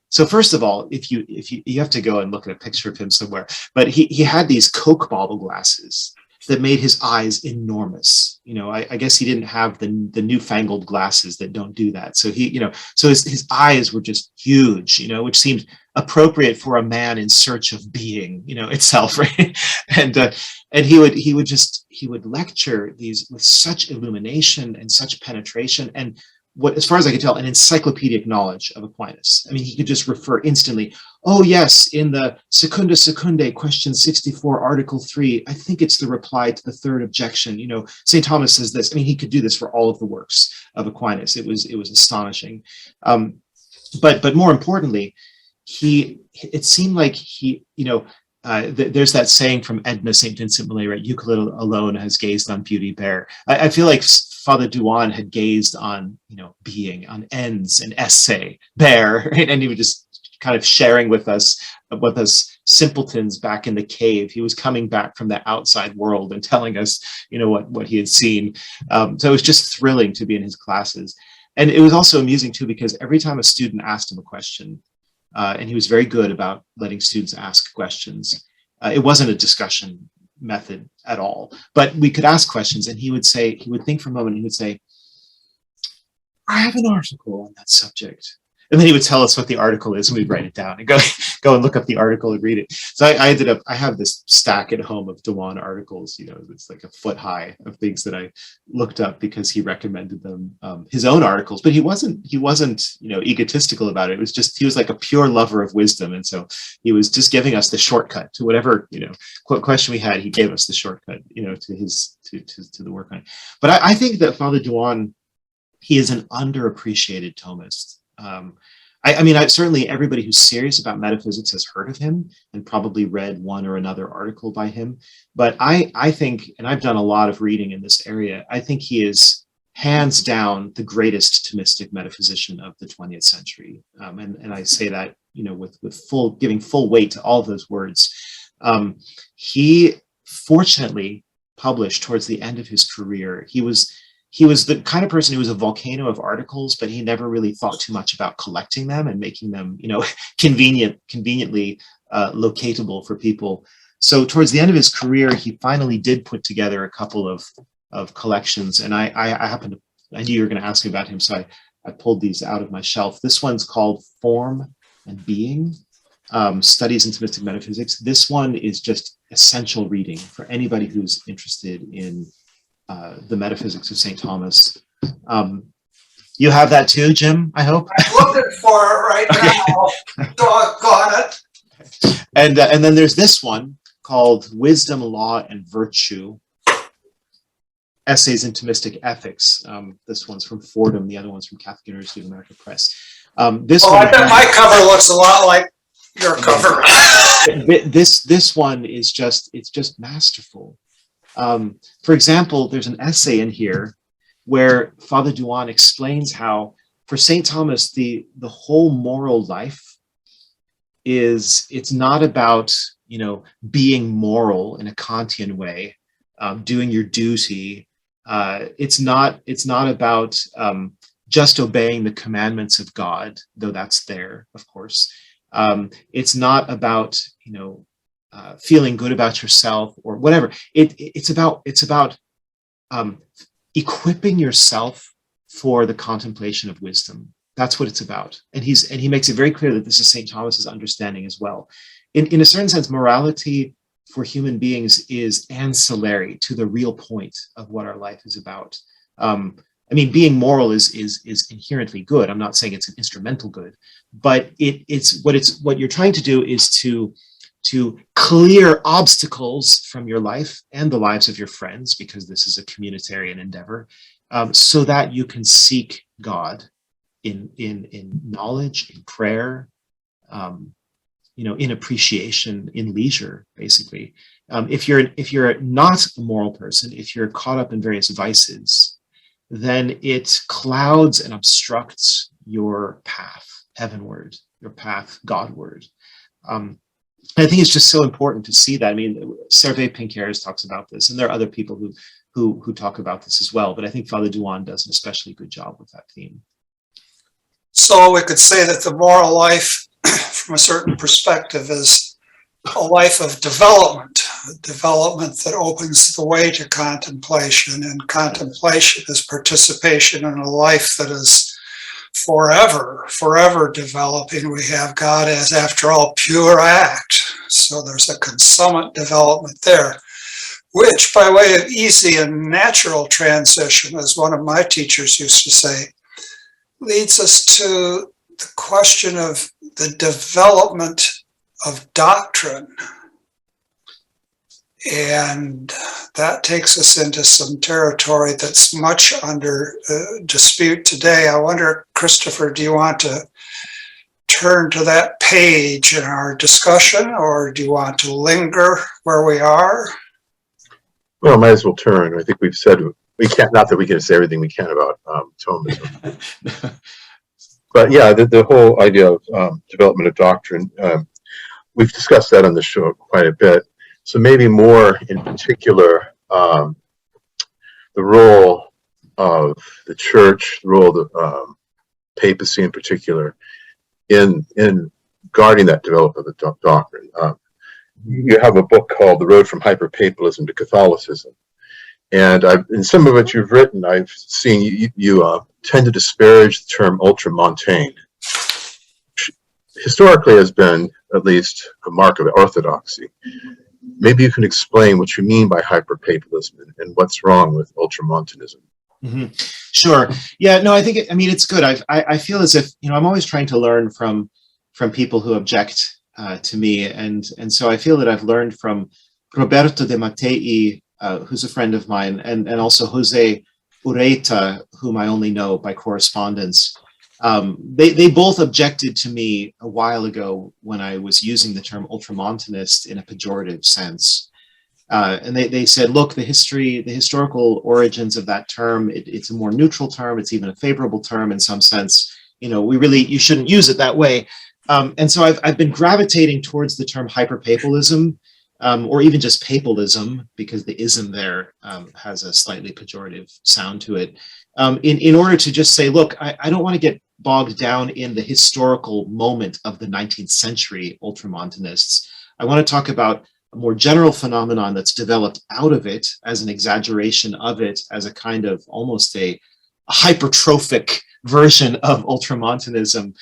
So first of all, if you have to go and look at a picture of him somewhere, but he had these Coke bottle glasses that made his eyes enormous. You know, I guess he didn't have the newfangled glasses that don't do that. So so his eyes were just huge, you know, which seemed appropriate for a man in search of being, you know, itself, right? And And he would lecture these with such illumination and such penetration, and what, as far as I could tell, an encyclopedic knowledge of Aquinas. I mean, he could just refer instantly, oh yes, in the Secunda Secundae, question 64, article 3, I think it's the reply to the third objection, you know, St. Thomas says this. I mean, he could do this for all of the works of Aquinas. It was astonishing. But more importantly, it seemed like he, you know, there's that saying from Edna St. Vincent Millay, right? Euclid alone has gazed on beauty bare. I feel like Father Duan had gazed on, you know, being, on ends and essay bare, right? And he was just kind of sharing with us simpletons back in the cave. He was coming back from the outside world and telling us, you know, what he had seen. So it was just thrilling to be in his classes. And it was also amusing too, because every time a student asked him a question, and he was very good about letting students ask questions. It wasn't a discussion method at all, but we could ask questions, and he would think for a moment, and he would say, I have an article on that subject. And then he would tell us what the article is, and we'd write it down and go and look up the article and read it. So I have this stack at home of Dewan articles, you know, it's like a foot high of things that I looked up because he recommended them, his own articles, but he wasn't, you know, egotistical about it. It was just, he was like a pure lover of wisdom. And so he was just giving us the shortcut to whatever, you know, question we had, he gave us the shortcut, you know, to the work on it. But I think that Father Dewan, he is an underappreciated Thomist. I mean, certainly everybody who's serious about metaphysics has heard of him and probably read one or another article by him. But I think, and I've done a lot of reading in this area, I think he is hands down the greatest Thomistic metaphysician of the 20th century. And I say that, you know, with giving full weight to all of those words. He fortunately published towards the end of his career. He was the kind of person who was a volcano of articles, but he never really thought too much about collecting them and making them, you know, conveniently locatable for people. So towards the end of his career, he finally did put together a couple of collections. And I knew you were going to ask me about him, so I pulled these out of my shelf. This one's called Form and Being, Studies in Thomistic Metaphysics. This one is just essential reading for anybody who's interested in the metaphysics of St. Thomas. You have that too, Jim, I hope? I'm looking for it right now. Got it. And then there's this one called Wisdom, Law, and Virtue, Essays in Thomistic Ethics. This one's from Fordham, the other one's from Catholic University of America Press. I bet my cover looks a lot like your cover. This one is just masterful. For example, there's an essay in here where Father Dewan explains how, for St. Thomas, the whole moral life it's not about, you know, being moral in a Kantian way, doing your duty. It's not about just obeying the commandments of God, though that's there, of course. It's not about, you know, feeling good about yourself or whatever. It's about equipping yourself for the contemplation of wisdom. That's what it's about. And he makes it very clear that this is St. Thomas's understanding as well. In a certain sense, morality for human beings is ancillary to the real point of what our life is about. I mean, being moral is inherently good. I'm not saying it's an instrumental good, but what you're trying to do is to clear obstacles from your life and the lives of your friends, because this is a communitarian endeavor, so that you can seek God in knowledge, in prayer, you know, in appreciation, in leisure, basically. If you're not a moral person, if you're caught up in various vices, then it clouds and obstructs your path heavenward, your path Godward. I think it's just so important to see that. I mean, Servet Pincares talks about this, and there are other people who talk about this as well, but I think Father Dewan does an especially good job with that theme. So we could say that the moral life, from a certain perspective, is a life of development, a development that opens the way to contemplation, and contemplation is participation in a life that is forever developing. We have God as, after all, pure act. So there's a consummate development there. which, by way of easy and natural transition, as one of my teachers used to say, leads us to the question of the development of doctrine. And that takes us into some territory that's much under dispute today. I wonder, Christopher, do you want to turn to that page in our discussion, or do you want to linger where we are? Well, might as well turn. I think we've said we can't, not that we can say everything we can about Thomism. But yeah, the whole idea of development of doctrine, we've discussed that on the show quite a bit. So maybe more in particular, the role of the church, the role of the papacy in particular, in guarding that development of the doctrine. You have a book called The Road from Hyper-Papalism to Catholicism. And in some of what you've written, I've seen you tend to disparage the term ultramontane, which historically has been at least a mark of orthodoxy. Maybe you can explain what you mean by hyper-papalism and what's wrong with ultramontanism. Mm-hmm. Sure. Yeah, no, I think, it's good. I feel as if, I'm always trying to learn from people who object to me. And so I feel that I've learned from Roberto de Mattei, who's a friend of mine, and also Jose Ureta, whom I only know by correspondence. They both objected to me a while ago when I was using the term ultramontanist in a pejorative sense. And they said, look, the historical origins of that term, it's a more neutral term. It's even a favorable term in some sense. You shouldn't use it that way. And so I've been gravitating towards the term hyperpapalism, or even just papalism, because the ism there has a slightly pejorative sound to it, in order to just say, look, I don't want to get bogged down in the historical moment of the 19th century ultramontanists. I want to talk about a more general phenomenon that's developed out of it as an exaggeration of it, as a kind of almost a hypertrophic version of ultramontanism.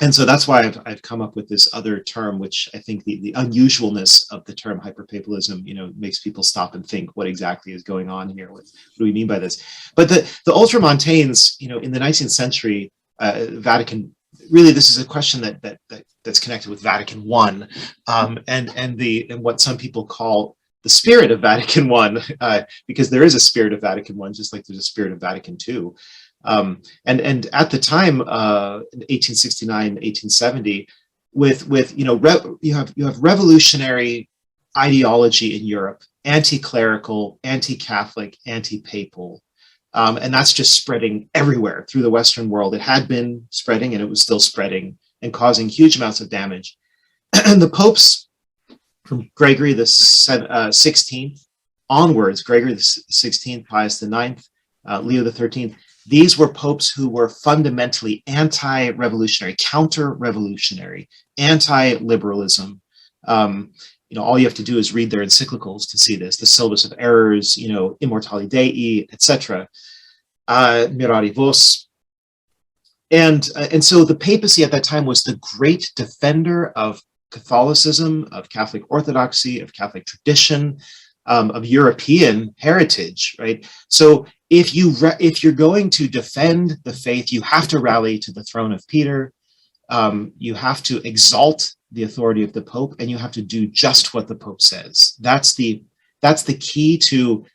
And so that's why I've come up with this other term, which I think the unusualness of the term hyperpapalism, makes people stop and think, what exactly is going on here? What do we mean by this? But the ultramontanes, in the 19th century, Vatican, really, this is a question that's connected with Vatican I, and what some people call the spirit of Vatican I, because there is a spirit of Vatican I, just like there's a spirit of Vatican II. And at the time, in 1869, 1870, you have revolutionary ideology in Europe, anti-clerical, anti-Catholic, anti-papal, and that's just spreading everywhere through the Western world. It had been spreading, and it was still spreading and causing huge amounts of damage. And the popes, from Gregory the 16th onwards, Gregory the 16th, Pius the 9th, Leo the 13th. These were popes who were fundamentally anti-revolutionary, counter-revolutionary, anti-liberalism. All you have to do is read their encyclicals to see this: the Syllabus of Errors, Immortali Dei, etc. Mirari Vos. And so the papacy at that time was the great defender of Catholicism, of Catholic orthodoxy, of Catholic tradition, of European heritage, right? So if you're going to defend the faith, you have to rally to the throne of Peter. You have to exalt the authority of the Pope, and you have to do just what the Pope says. That's the key to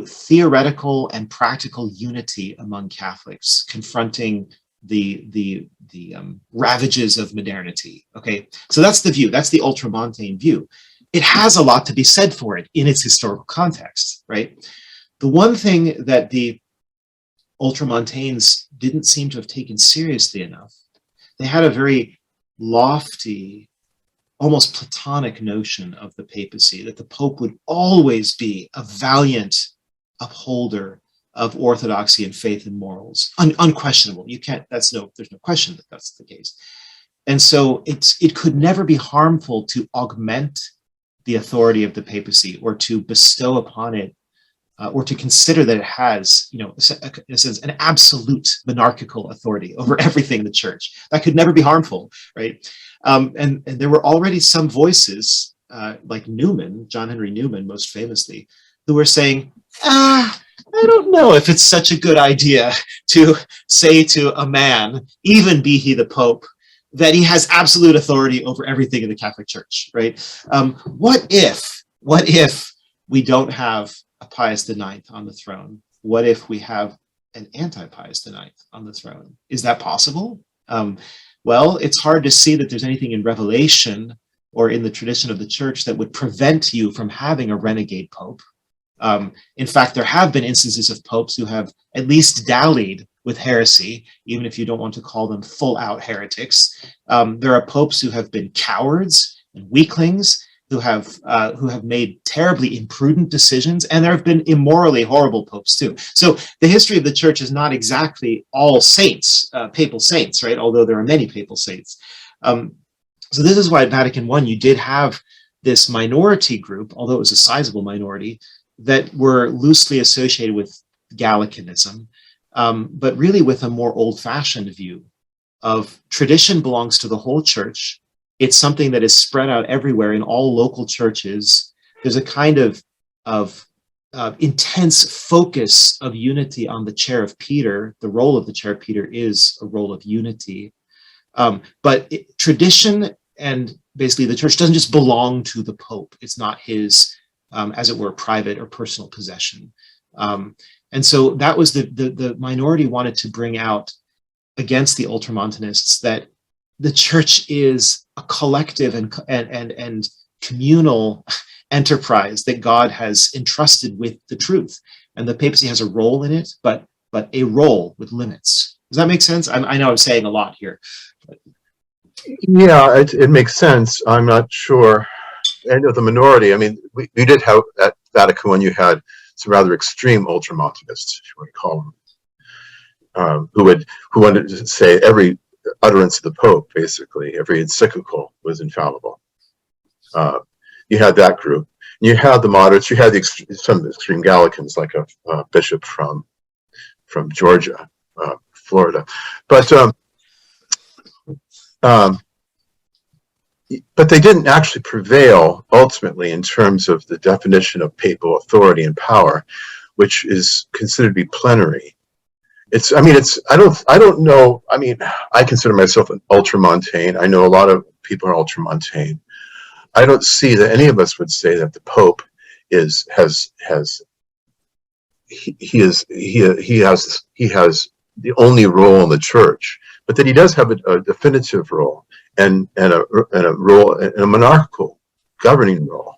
theoretical and practical unity among Catholics, confronting the ravages of modernity. Okay, so that's the view. That's the ultramontane view. It has a lot to be said for it in its historical context, right? The one thing that the ultramontanes didn't seem to have taken seriously enough, they had a very lofty, almost Platonic notion of the papacy, that the Pope would always be a valiant upholder of orthodoxy and faith and morals. Unquestionable. There's no question that that's the case. And so it could never be harmful to augment the authority of the papacy, or to bestow upon it, or to consider that it has, in a sense, an absolute monarchical authority over everything in the church. That could never be harmful, right? And there were already some voices like Newman, John Henry Newman, most famously, who were saying, I don't know if it's such a good idea to say to a man, even be he the Pope, that he has absolute authority over everything in the Catholic Church, right? What if we don't have a Pius IX on the throne? What if we have an anti-Pius IX on the throne? Is that possible? Well, it's hard to see that there's anything in Revelation or in the tradition of the Church that would prevent you from having a renegade Pope. In fact, there have been instances of popes who have at least dallied with heresy, even if you don't want to call them full-out heretics. There are popes who have been cowards and weaklings, who have made terribly imprudent decisions, and there have been immorally horrible popes too. So the history of the Church is not exactly all saints, papal saints, right? Although there are many papal saints. So this is why at Vatican I you did have this minority group, although it was a sizable minority, that were loosely associated with Gallicanism, but really with a more old-fashioned view of tradition belongs to the whole Church. It's something that is spread out everywhere in all local churches. There's a kind of intense focus of unity on the chair of Peter. The role of the chair of Peter is a role of unity. But tradition and basically the Church doesn't just belong to the Pope. It's not his, as it were, private or personal possession. And so that was the minority wanted to bring out against the Ultramontanists that the Church is a collective and communal enterprise that God has entrusted with the truth, and the papacy has a role in it, but a role with limits. Does that make sense? I know I'm saying a lot here. But... Yeah, it makes sense. I'm not sure. I know the minority. I mean, we did have at Vatican when you had some rather extreme ultramontanists, if you want to call them, who wanted to say every utterance of the Pope, basically every encyclical was infallible. You had that group. You had the moderates. You had some extreme Gallicans, like a bishop from Georgia, Florida, but they didn't actually prevail ultimately in terms of the definition of papal authority and power, which is considered to be plenary. I don't know. I mean, I consider myself an ultramontane. I know a lot of people are ultramontane. I don't see that any of us would say that the Pope has the only role in the Church, but that he does have a definitive role and a role, and a monarchical governing role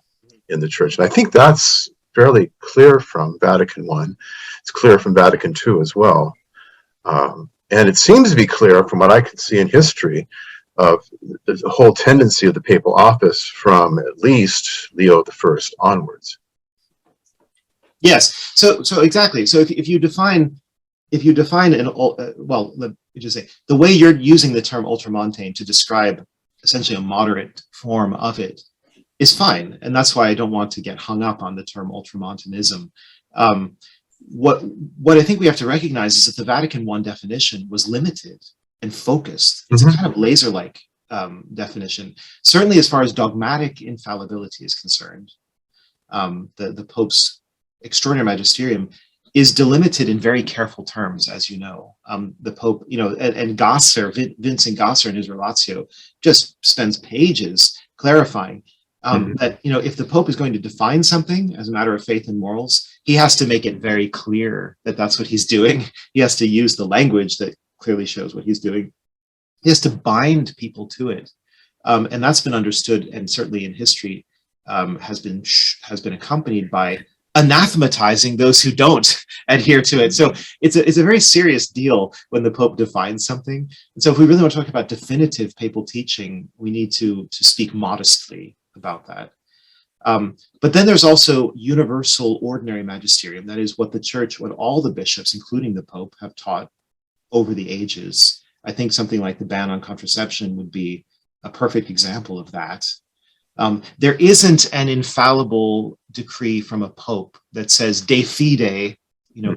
in the Church. And I think that's fairly clear from Vatican I. It's clear from Vatican II as well. And it seems to be clear from what I can see in history of the whole tendency of the papal office from at least Leo I onwards. Yes. So exactly. So if you define well, let me just say, the way you're using the term ultramontane to describe essentially a moderate form of it is fine. And that's why I don't want to get hung up on the term ultramontanism. What I think we have to recognize is that the Vatican I definition was limited and focused. It's a kind of laser-like definition, certainly as far as dogmatic infallibility is concerned. The Pope's extraordinary magisterium is delimited in very careful terms, as you know. The Pope, and Gasser, Vincent Gasser in his Relatio just spends pages clarifying that, if the Pope is going to define something as a matter of faith and morals, he has to make it very clear that that's what he's doing. He has to use the language that clearly shows what he's doing. He has to bind people to it. And that's been understood, and certainly in history has been accompanied by anathematizing those who don't adhere to it. So it's a very serious deal when the Pope defines something. And so if we really want to talk about definitive papal teaching, we need to speak modestly about that. But then there's also universal ordinary magisterium. That is what the Church, what all the bishops, including the Pope, have taught over the ages. I think something like the ban on contraception would be a perfect example of that. There isn't an infallible decree from a Pope that says de fide,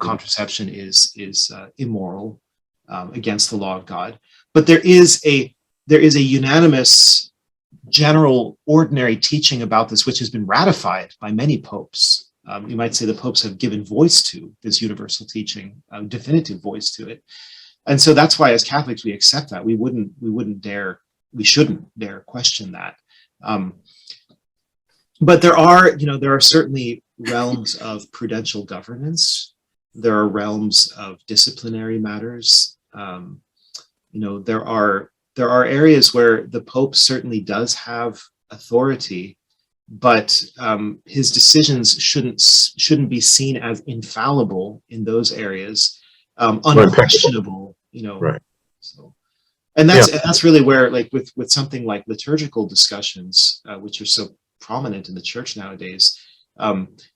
contraception is immoral, against the law of God. But there is a unanimous general ordinary teaching about this, which has been ratified by many popes. You might say the popes have given voice to this universal teaching, definitive voice to it. And so that's why as Catholics, we accept that. We shouldn't dare question that. But there are certainly realms of prudential governance. There are realms of disciplinary matters. There are areas where the Pope certainly does have authority, but his decisions shouldn't be seen as infallible in those areas, unquestionable. Right. So, and that's really where, like with something like liturgical discussions, which are so prominent in the church nowadays,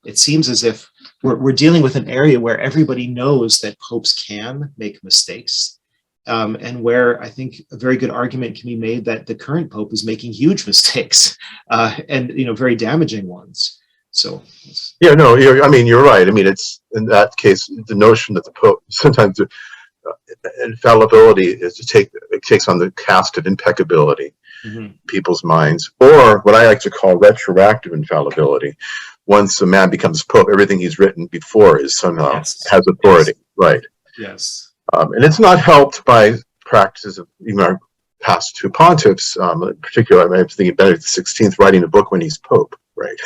it seems as if we're dealing with an area where everybody knows that popes can make mistakes. And where I think a very good argument can be made that the current pope is making huge mistakes, and very damaging ones. So you're right. I mean, it's in that case the notion that the pope sometimes infallibility takes on the cast of impeccability, people's minds, or what I like to call retroactive infallibility. Once a man becomes pope, everything he's written before is somehow has authority, right? Yes. And it's not helped by practices of even our past two pontiffs. In particular, I'm thinking Benedict XVI writing a book when he's pope, right?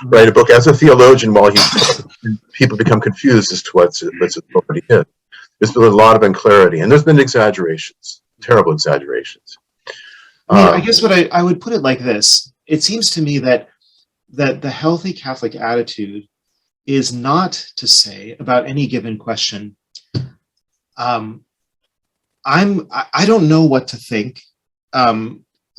Write a book as a theologian while he's pope. People become confused as to what's authority is. There's been a lot of unclarity, and there's been exaggerations, terrible exaggerations. I guess what I would put it like this: it seems to me that the healthy Catholic attitude is not to say about any given question, I don't know what to think,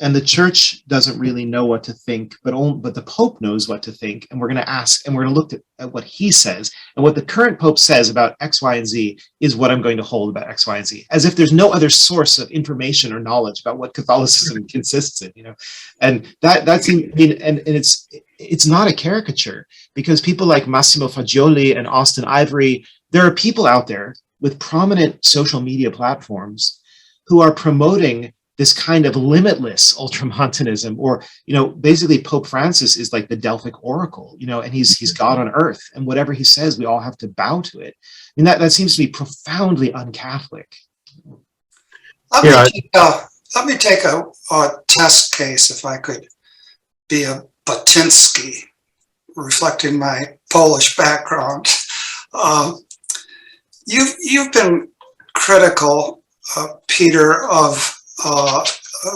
and the church doesn't really know what to think, but the Pope knows what to think, and we're going to ask, and we're going to look at what he says, and what the current Pope says about X, Y, and Z is what I'm going to hold about X, Y, and Z, as if there's no other source of information or knowledge about what Catholicism consists in, and that seems, and it's not a caricature, because people like Massimo Fagioli and Austin Ivory, there are people out there with prominent social media platforms who are promoting this kind of limitless ultramontanism, or, basically Pope Francis is like the Delphic oracle, and he's God on earth, and whatever he says, we all have to bow to it. I mean, that seems to be profoundly un-Catholic. Let me take a test case, if I could be a Batinsky, reflecting my Polish background. You've been critical, Peter, of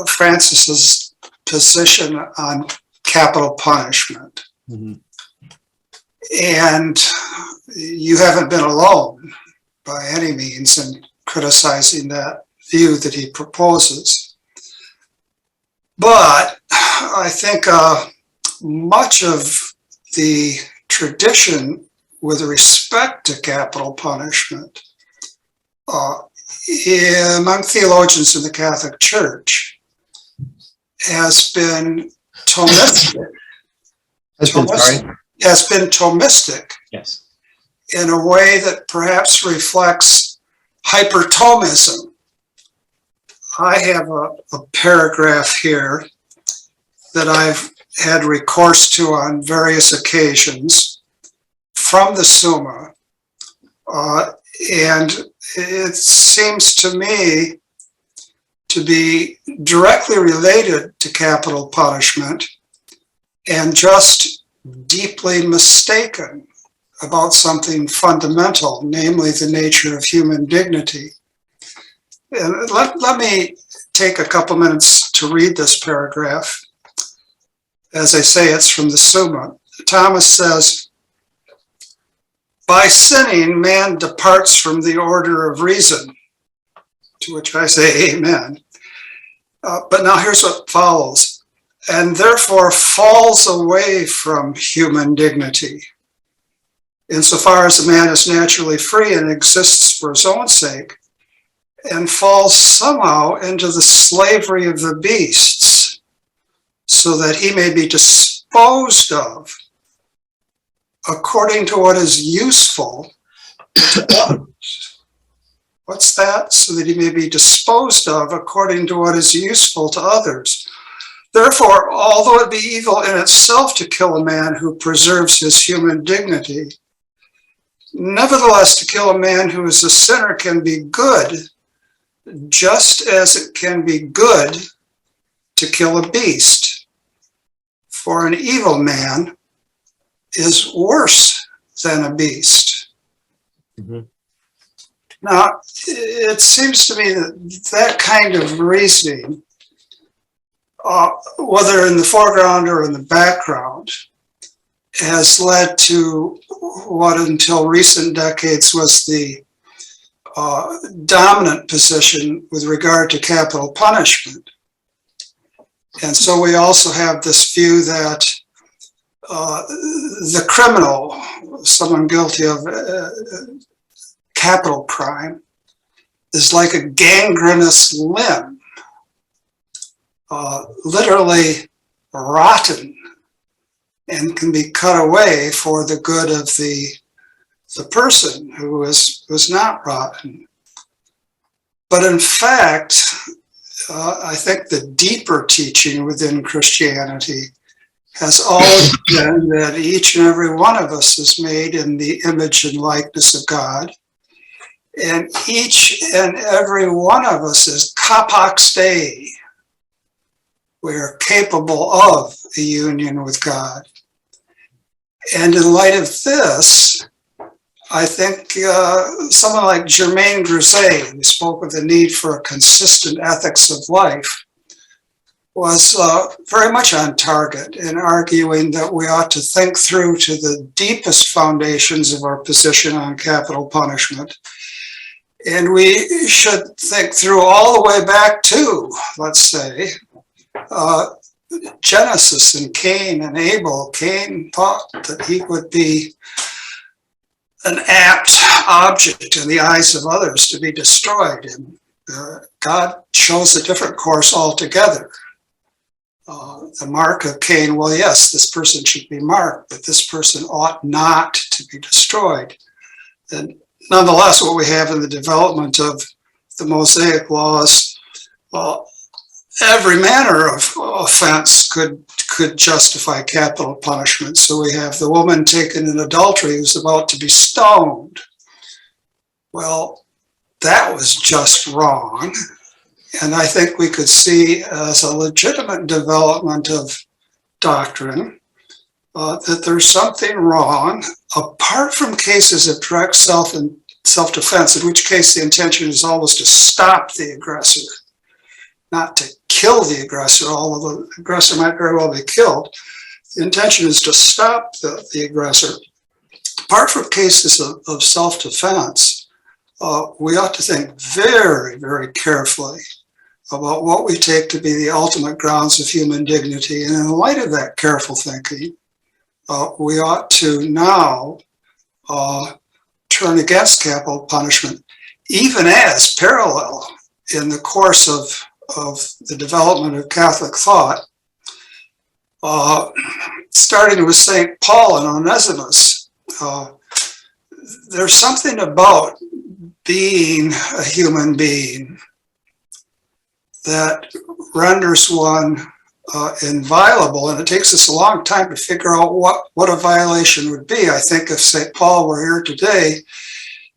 Francis's position on capital punishment. And you haven't been alone by any means in criticizing that view that he proposes. But I think much of the tradition with respect to capital punishment among theologians in the Catholic Church has been Thomistic. Has been Thomistic. Yes. In a way that perhaps reflects hyper-Thomism. I have a paragraph here that I've had recourse to on various occasions from the Summa, and it seems to me to be directly related to capital punishment and just deeply mistaken about something fundamental, namely the nature of human dignity. And let me take a couple minutes to read this paragraph. As I say, it's from the Summa. Thomas says, "By sinning, man departs from the order of reason," to which I say amen. But now here's what follows. "And therefore falls away from human dignity. Insofar as a man is naturally free and exists for his own sake, and falls somehow into the slavery of the beasts, so that he may be disposed of according to what is useful to others." What's that? So that he may be disposed of according to what is useful to others. Therefore, although it be evil in itself to kill a man who preserves his human dignity, nevertheless, to kill a man who is a sinner can be good, just as it can be good to kill a beast. For an evil man is worse than a beast. Mm-hmm. Now, it seems to me that that kind of reasoning, whether in the foreground or in the background, has led to what until recent decades was the dominant position with regard to capital punishment. And so we also have this view that the criminal, someone guilty of capital crime, is like a gangrenous limb, literally rotten, and can be cut away for the good of the person who was not rotten. But in fact, I think the deeper teaching within Christianity has always been that each and every one of us is made in the image and likeness of God. And each and every one of us is capax Dei. We are capable of a union with God. And in light of this, I think someone like Germain Grisey, who spoke of the need for a consistent ethics of life, was very much on target in arguing that we ought to think through to the deepest foundations of our position on capital punishment. And we should think through all the way back to, let's say, Genesis and Cain and Abel. Cain thought that he would be an apt object in the eyes of others to be destroyed. And God chose a different course altogether. The mark of Cain, well, yes, this person should be marked, but this person ought not to be destroyed. And nonetheless, what we have in the development of the Mosaic laws, every manner of offense could justify capital punishment. So we have the woman taken in adultery who's about to be stoned. Well, that was just wrong. And I think we could see as a legitimate development of doctrine that there's something wrong, apart from cases of direct self-defense, in which case the intention is always to stop the aggressor, not to kill the aggressor, although the aggressor might very well be killed. The intention is to stop the aggressor. Apart from cases of self-defense, we ought to think very, very carefully about what we take to be the ultimate grounds of human dignity. And in light of that careful thinking, we ought to now turn against capital punishment, even as parallel in the course of the development of Catholic thought, starting with St. Paul and Onesimus. There's something about being a human being that renders one inviolable, and it takes us a long time to figure out what a violation would be. I think if St. Paul were here today,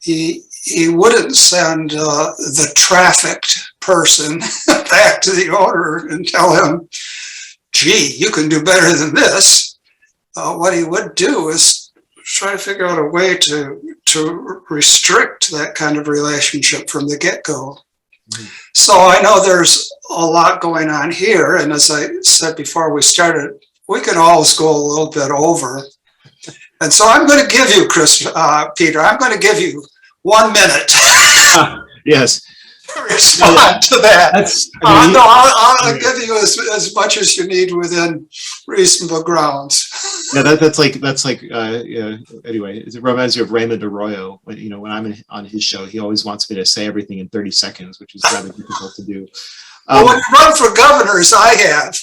he wouldn't send the trafficked person back to the owner and tell him, gee, you can do better than this. What he would do is try to figure out a way to restrict that kind of relationship from the get-go. Mm-hmm. So I know there's a lot going on here, and as I said before we started, we can always go a little bit over. And so I'm going to give you, Peter, I'm going to give you 1 minute. Yes. To respond to that. I'll give you as much as you need within reasonable grounds. Yeah, that's like anyway, it reminds you of Raymond Arroyo. When I'm on his show, he always wants me to say everything in 30 seconds, which is rather difficult to do. Well, when you run for governor, as I have,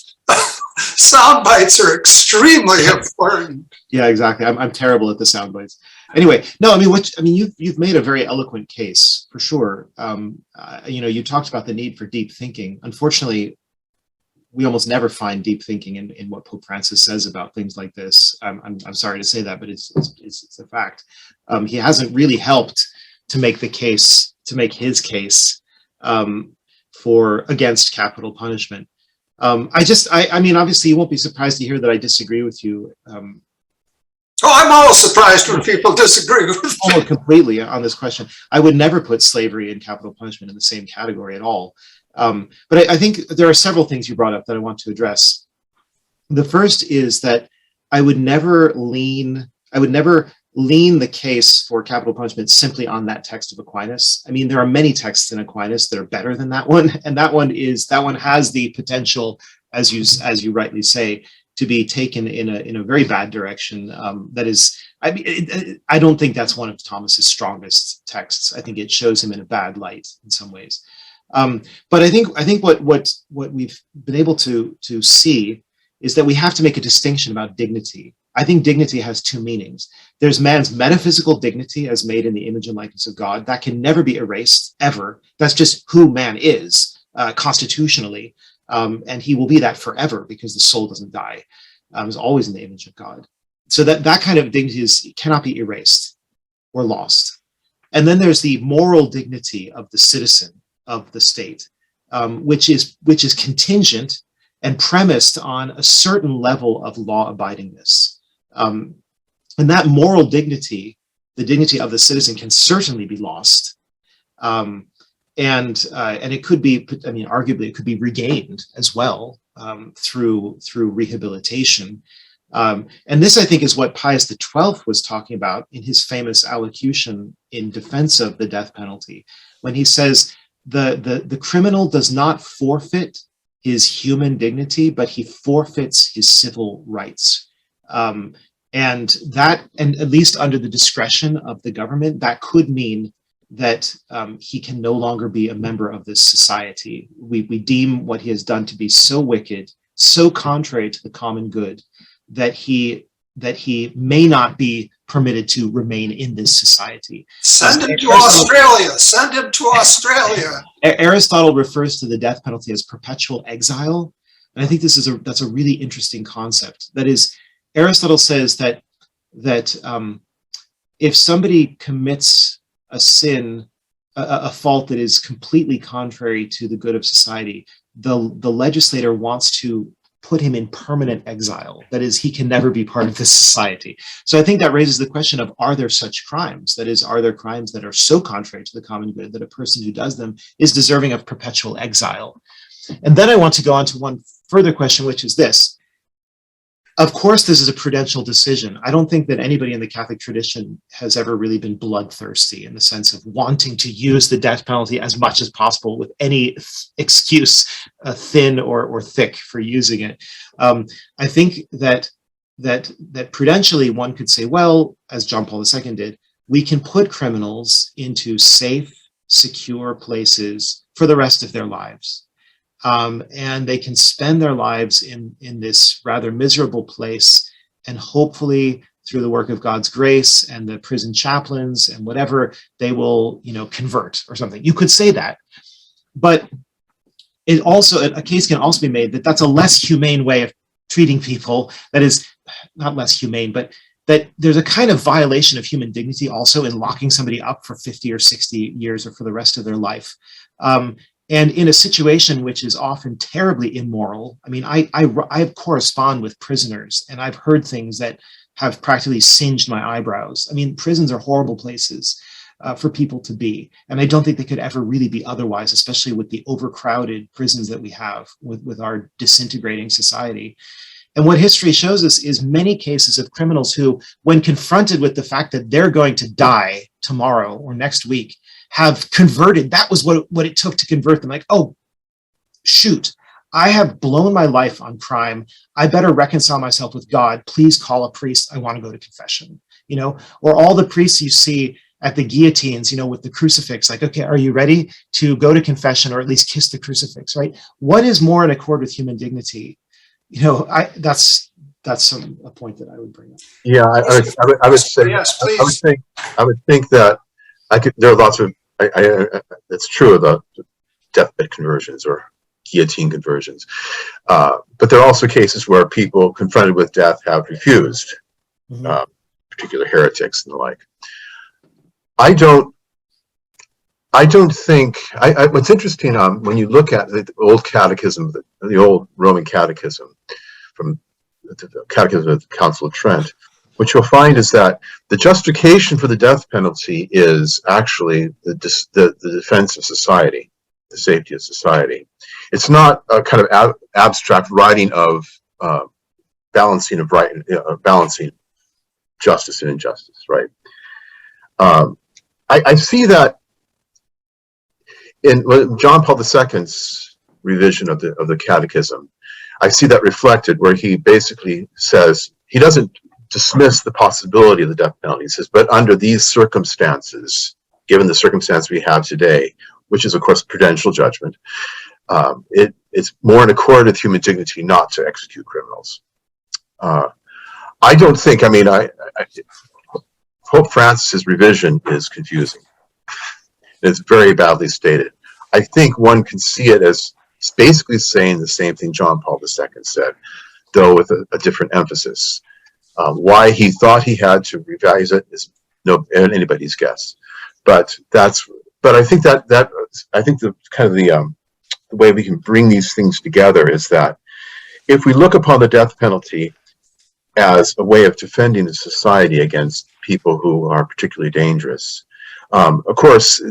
sound bites are extremely important. Yeah, exactly. I'm terrible at the sound bites. Anyway, no, you've made a very eloquent case for sure. You talked about the need for deep thinking. Unfortunately, we almost never find deep thinking in what Pope Francis says about things like this. I'm sorry to say that, but it's a fact. He hasn't really helped to make his case for against capital punishment. I mean, obviously, you won't be surprised to hear that I disagree with you. I'm always surprised when people disagree with me. Almost completely on this question. I would never put slavery and capital punishment in the same category at all. But I think there are several things you brought up that I want to address. The first is that I would never lean the case for capital punishment simply on that text of Aquinas. I mean, there are many texts in Aquinas that are better than that one, and that one has the potential, as you rightly say, to be taken in a very bad direction. That is, I mean, I don't think that's one of Thomas's strongest texts. I think it shows him in a bad light in some ways. But I think what we've been able to see is that we have to make a distinction about dignity. I think dignity has two meanings. There's man's metaphysical dignity as made in the image and likeness of God. That can never be erased, ever. That's just who man is constitutionally. And he will be that forever because the soul doesn't die. It's always in the image of God. So that kind of dignity cannot be erased or lost. And then there's the moral dignity of the citizen of the state, which is contingent and premised on a certain level of law abidingness. And that moral dignity, the dignity of the citizen, can certainly be lost. And it could be, I mean, arguably it could be regained as well through rehabilitation. And this, I think, is what Pius XII was talking about in his famous allocution in defense of the death penalty, when he says the criminal does not forfeit his human dignity, but he forfeits his civil rights. And at least under the discretion of the government, that could mean that he can no longer be a member of this society. We deem what he has done to be so wicked, so contrary to the common good, that he may not be permitted to remain in this society. Send him to Australia. Send him to Australia. Aristotle refers to the death penalty as perpetual exile. And I think that's a really interesting concept. That is, Aristotle says that if somebody commits a sin, a fault that is completely contrary to the good of society, the legislator wants to put him in permanent exile. That is, he can never be part of this society. So I think that raises the question of, are there such crimes? That is, are there crimes that are so contrary to the common good that a person who does them is deserving of perpetual exile? And then I want to go on to one further question, which is this. Of course, this is a prudential decision. I don't think that anybody in the Catholic tradition has ever really been bloodthirsty in the sense of wanting to use the death penalty as much as possible with any excuse, thin or thick, for using it. I think that prudentially one could say, well, as John Paul II did, we can put criminals into safe, secure places for the rest of their lives. And they can spend their lives in this rather miserable place, and hopefully through the work of God's grace and the prison chaplains and whatever, they will, convert or something. You could say that, but a case can also be made that that's a less humane way of treating people. That is, not less humane, but that there's a kind of violation of human dignity also in locking somebody up for 50 or 60 years or for the rest of their life. And in a situation which is often terribly immoral. I mean, I correspond with prisoners, and I've heard things that have practically singed my eyebrows. I mean, prisons are horrible places for people to be. And I don't think they could ever really be otherwise, especially with the overcrowded prisons that we have with our disintegrating society. And what history shows us is many cases of criminals who, when confronted with the fact that they're going to die tomorrow or next week, have converted. That was what it took to convert them. Like, oh, shoot, I have blown my life on crime. I better reconcile myself with God. Please call a priest. I want to go to confession. Or all the priests you see at the guillotines, with the crucifix, like, okay, are you ready to go to confession or at least kiss the crucifix, right? What is more in accord with human dignity? That's a point that I would bring up. Yeah, I would say, yes, please. I would think that there are lots of, it's true, the deathbed conversions or guillotine conversions. But there are also cases where people confronted with death have refused, particular heretics and the like. I don't think, what's interesting, when you look at the old catechism, the old Roman catechism, from the Catechism of the Council of Trent, what you'll find is that the justification for the death penalty is actually the defense of society, the safety of society. It's not a kind of abstract writing of balancing of right, balancing justice and injustice, right? I see that in John Paul II's revision of the Catechism. I see that reflected where he basically says he doesn't dismiss the possibility of the death penalty. He says, but under these circumstances, given the circumstance we have today, which is of course prudential judgment, it's more in accord with human dignity not to execute criminals. I don't think, I mean, Pope Francis's revision is confusing. It's very badly stated. I think one can see it as basically saying the same thing John Paul II said, though with a different emphasis. Why he thought he had to revise it is anybody's guess. But I think the kind of the way we can bring these things together is that if we look upon the death penalty as a way of defending the society against people who are particularly dangerous, of course,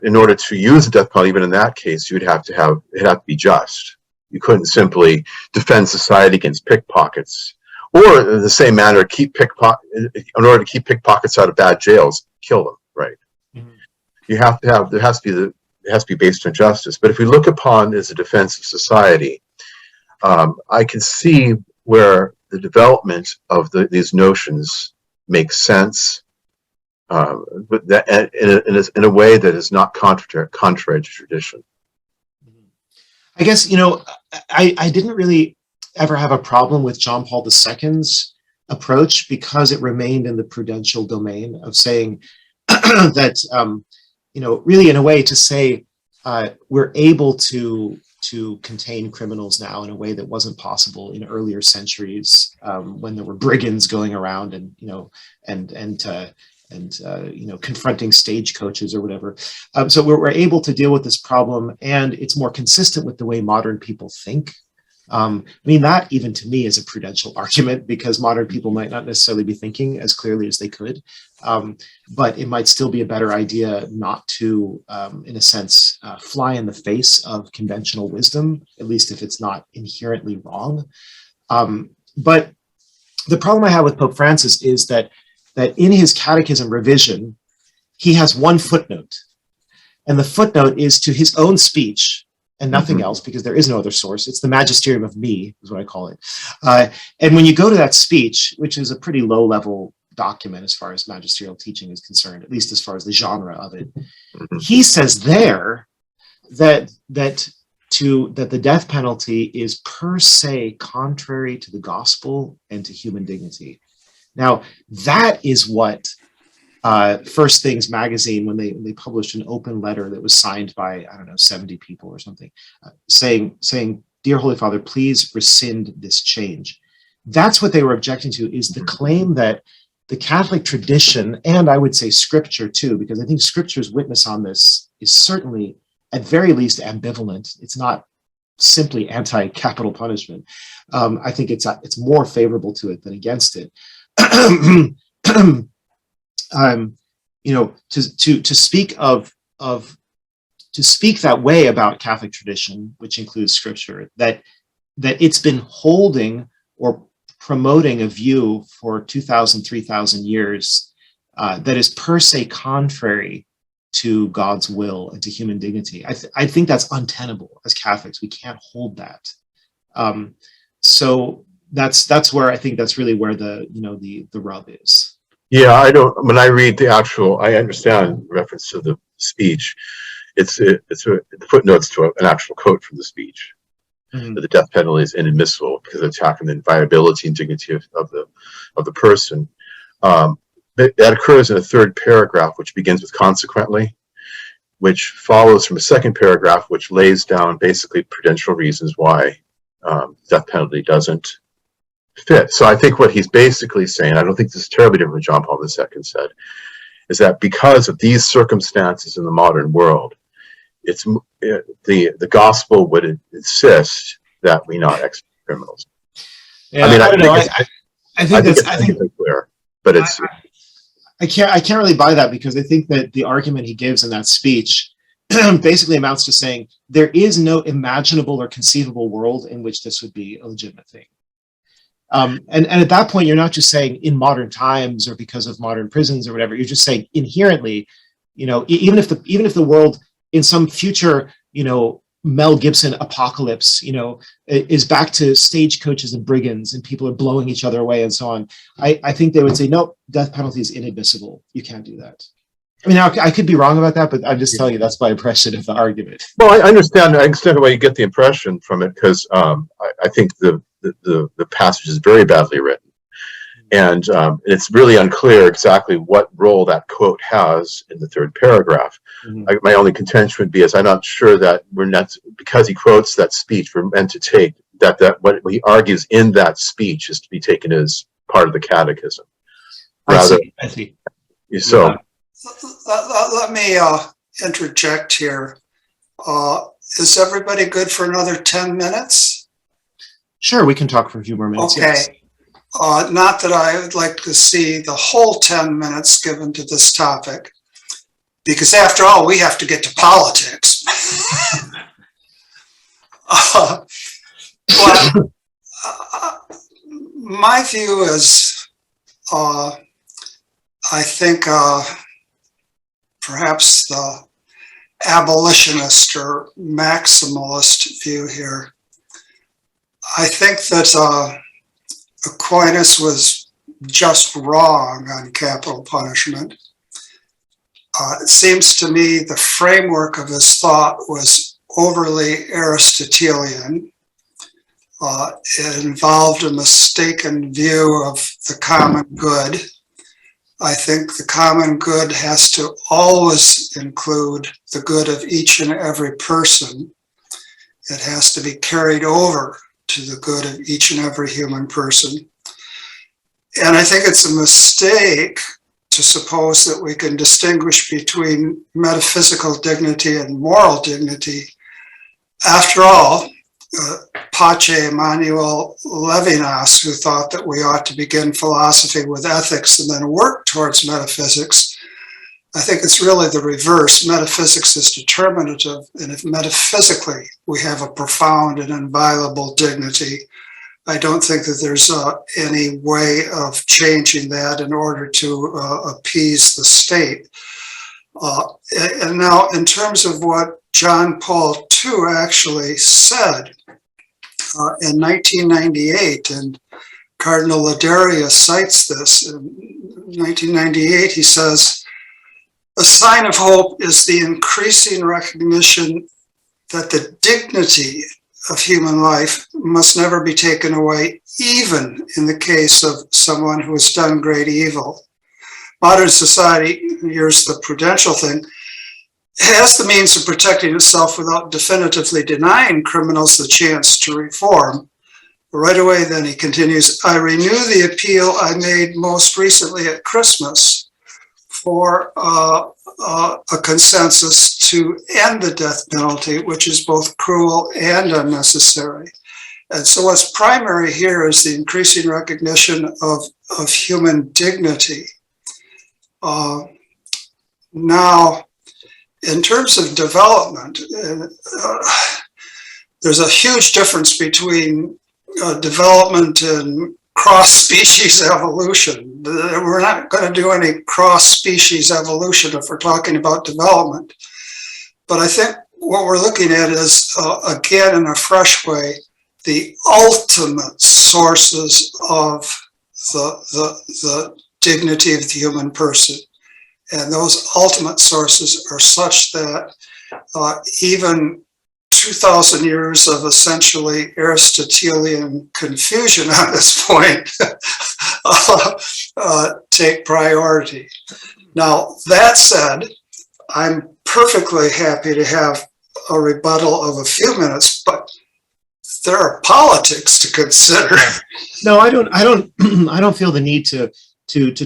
in order to use the death penalty, even in that case, it had to be just. You couldn't simply defend society against pickpockets, or in the same manner, in order to keep pickpockets out of bad jails, kill them, right? Mm-hmm. It has to be based on justice. But if we look upon it as a defense of society, I can see where the development of these notions makes sense, but that in a way that is not contrary to tradition. I guess, I didn't really ever have a problem with John Paul II's approach because it remained in the prudential domain of saying that, really in a way to say we're able to contain criminals now in a way that wasn't possible in earlier centuries when there were brigands going around and confronting stagecoaches or whatever. So we're able to deal with this problem, and it's more consistent with the way modern people think. That even to me is a prudential argument, because modern people might not necessarily be thinking as clearly as they could, but it might still be a better idea not to, in a sense, fly in the face of conventional wisdom, at least if it's not inherently wrong. But the problem I have with Pope Francis is that in his catechism revision, he has one footnote, and the footnote is to his own speech and nothing else, because there is no other source. It's the magisterium of me, is what I call it. And when you go to that speech, which is a pretty low-level document as far as magisterial teaching is concerned, at least as far as the genre of it, he says there that the death penalty is per se contrary to the gospel and to human dignity. Now, that is what First Things magazine, when they published an open letter that was signed by, 70 people or something, saying, "Dear Holy Father, please rescind this change." That's what they were objecting to, is the claim that the Catholic tradition, and I would say Scripture too, because I think Scripture's witness on this is certainly, at very least, ambivalent. It's not simply anti-capital punishment. I think it's more favorable to it than against it. To speak that way about Catholic tradition, which includes Scripture, that it's been holding or promoting a view for 2,000, 3,000 years that is per se contrary to God's will and to human dignity. I think that's untenable as Catholics. We can't hold that. So that's where I think that's really where the rub is. Yeah, when I read I understand reference to the speech. The footnotes to an actual quote from the speech. Mm-hmm. That the death penalty is inadmissible because of attacking the inviolability and dignity of the person. That occurs in a third paragraph, which begins with "consequently." which follows from a second paragraph, which lays down basically prudential reasons why death penalty doesn't fit. So I think what he's basically saying, I don't think this is terribly different from John Paul II said, is that because of these circumstances in the modern world, it's the gospel would insist that we not execute criminals. Yeah, I mean, I don't know. I think it's clear, but it's. I can't really buy that, because I think that the argument he gives in that speech basically amounts to saying there is no imaginable or conceivable world in which this would be a legitimate thing. And at that point, you're not just saying in modern times or because of modern prisons or whatever. You're just saying inherently, even if the world in some future, Mel Gibson apocalypse, is back to stagecoaches and brigands and people are blowing each other away and so on. I think they would say, nope, death penalty is inadmissible. You can't do that. I mean, I could be wrong about that, but I'm just telling you that's my impression of the argument. Well, I understand why you get the impression from it, because I think the passage is very badly written. And it's really unclear exactly what role that quote has in the third paragraph. Mm-hmm. My only contention would be I'm not sure that because he quotes that speech, we're meant to take that what he argues in that speech is to be taken as part of the catechism. I see. So let me interject here. Is everybody good for another 10 minutes? Sure, we can talk for a few more minutes. Okay. Yes. Not that I would like to see the whole 10 minutes given to this topic, because after all, we have to get to politics. But my view is, I think perhaps the abolitionist or maximalist view here. I think that Aquinas was just wrong on capital punishment. It seems to me the framework of his thought was overly Aristotelian. It involved a mistaken view of the common good. I think the common good has to always include the good of each and every person. It has to be carried over to the good of each and every human person. And I think it's a mistake to suppose that we can distinguish between metaphysical dignity and moral dignity. After all, Pace Emmanuel Levinas, who thought that we ought to begin philosophy with ethics and then work towards metaphysics, I think it's really the reverse. Metaphysics is determinative, and if metaphysically we have a profound and inviolable dignity, I don't think that there's any way of changing that in order to appease the state. And now, in terms of what John Paul II actually said in 1998, and Cardinal Ladaria cites this, in 1998 he says, "A sign of hope is the increasing recognition that the dignity of human life must never be taken away, even in the case of someone who has done great evil. Modern society," here's the prudential thing, "has the means of protecting itself without definitively denying criminals the chance to reform." Right away, then he continues, "I renew the appeal I made most recently at Christmas for a consensus to end the death penalty, which is both cruel and unnecessary." And so what's primary here is the increasing recognition of human dignity. Now, in terms of development, there's a huge difference between development and cross-species evolution. We're not going to do any cross-species evolution if we're talking about development. But I think what we're looking at is, again, in a fresh way, the ultimate sources of the dignity of the human person. And those ultimate sources are such that even 2,000 years of essentially Aristotelian confusion on this point take priority. Now, that said, I'm perfectly happy to have a rebuttal of a few minutes, but there are politics to consider. No, I don't feel the need to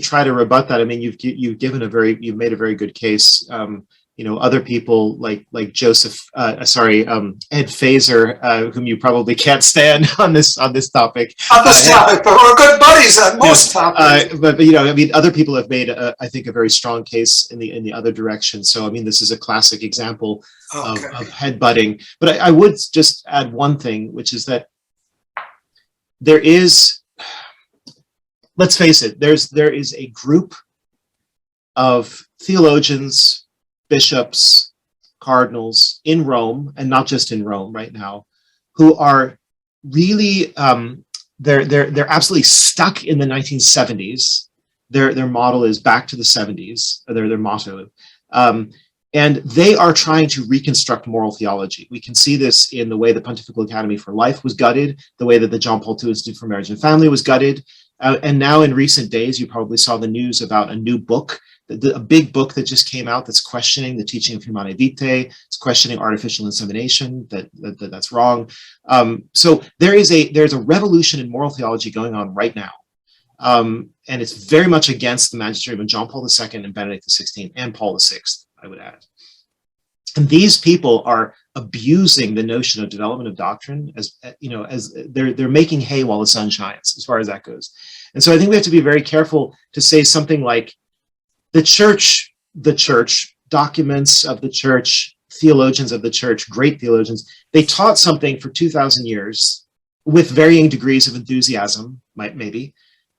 try to rebut that. I mean, you've made a very good case. Other people like Ed Fazer, whom you probably can't stand on this topic. On this topic, but we're good buddies on most topics. But I mean, other people have made, I think, a very strong case in the other direction. So, I mean, this is a classic example of headbutting. But I would just add one thing, which is that there is, let's face it, there is a group of theologians, bishops, cardinals in Rome, and not just in Rome right now, who are really they're absolutely stuck in the 1970s. Their model is back to the 70s. Their motto, and they are trying to reconstruct moral theology. We can see this in the way the Pontifical Academy for Life was gutted, the way that the John Paul II Institute for Marriage and Family was gutted, and now in recent days, you probably saw the news about a new book. A big book that just came out that's questioning the teaching of Humanae Vitae. It's questioning artificial insemination, that's wrong. So there's a revolution in moral theology going on right now. And it's very much against the magisterium of John Paul II and Benedict XVI and Paul VI, I would add. And these people are abusing the notion of development of doctrine as they're making hay while the sun shines, as far as that goes. And so I think we have to be very careful to say something like, the church, documents of the church, theologians of the church, great theologians, they taught something for 2,000 years with varying degrees of enthusiasm, maybe.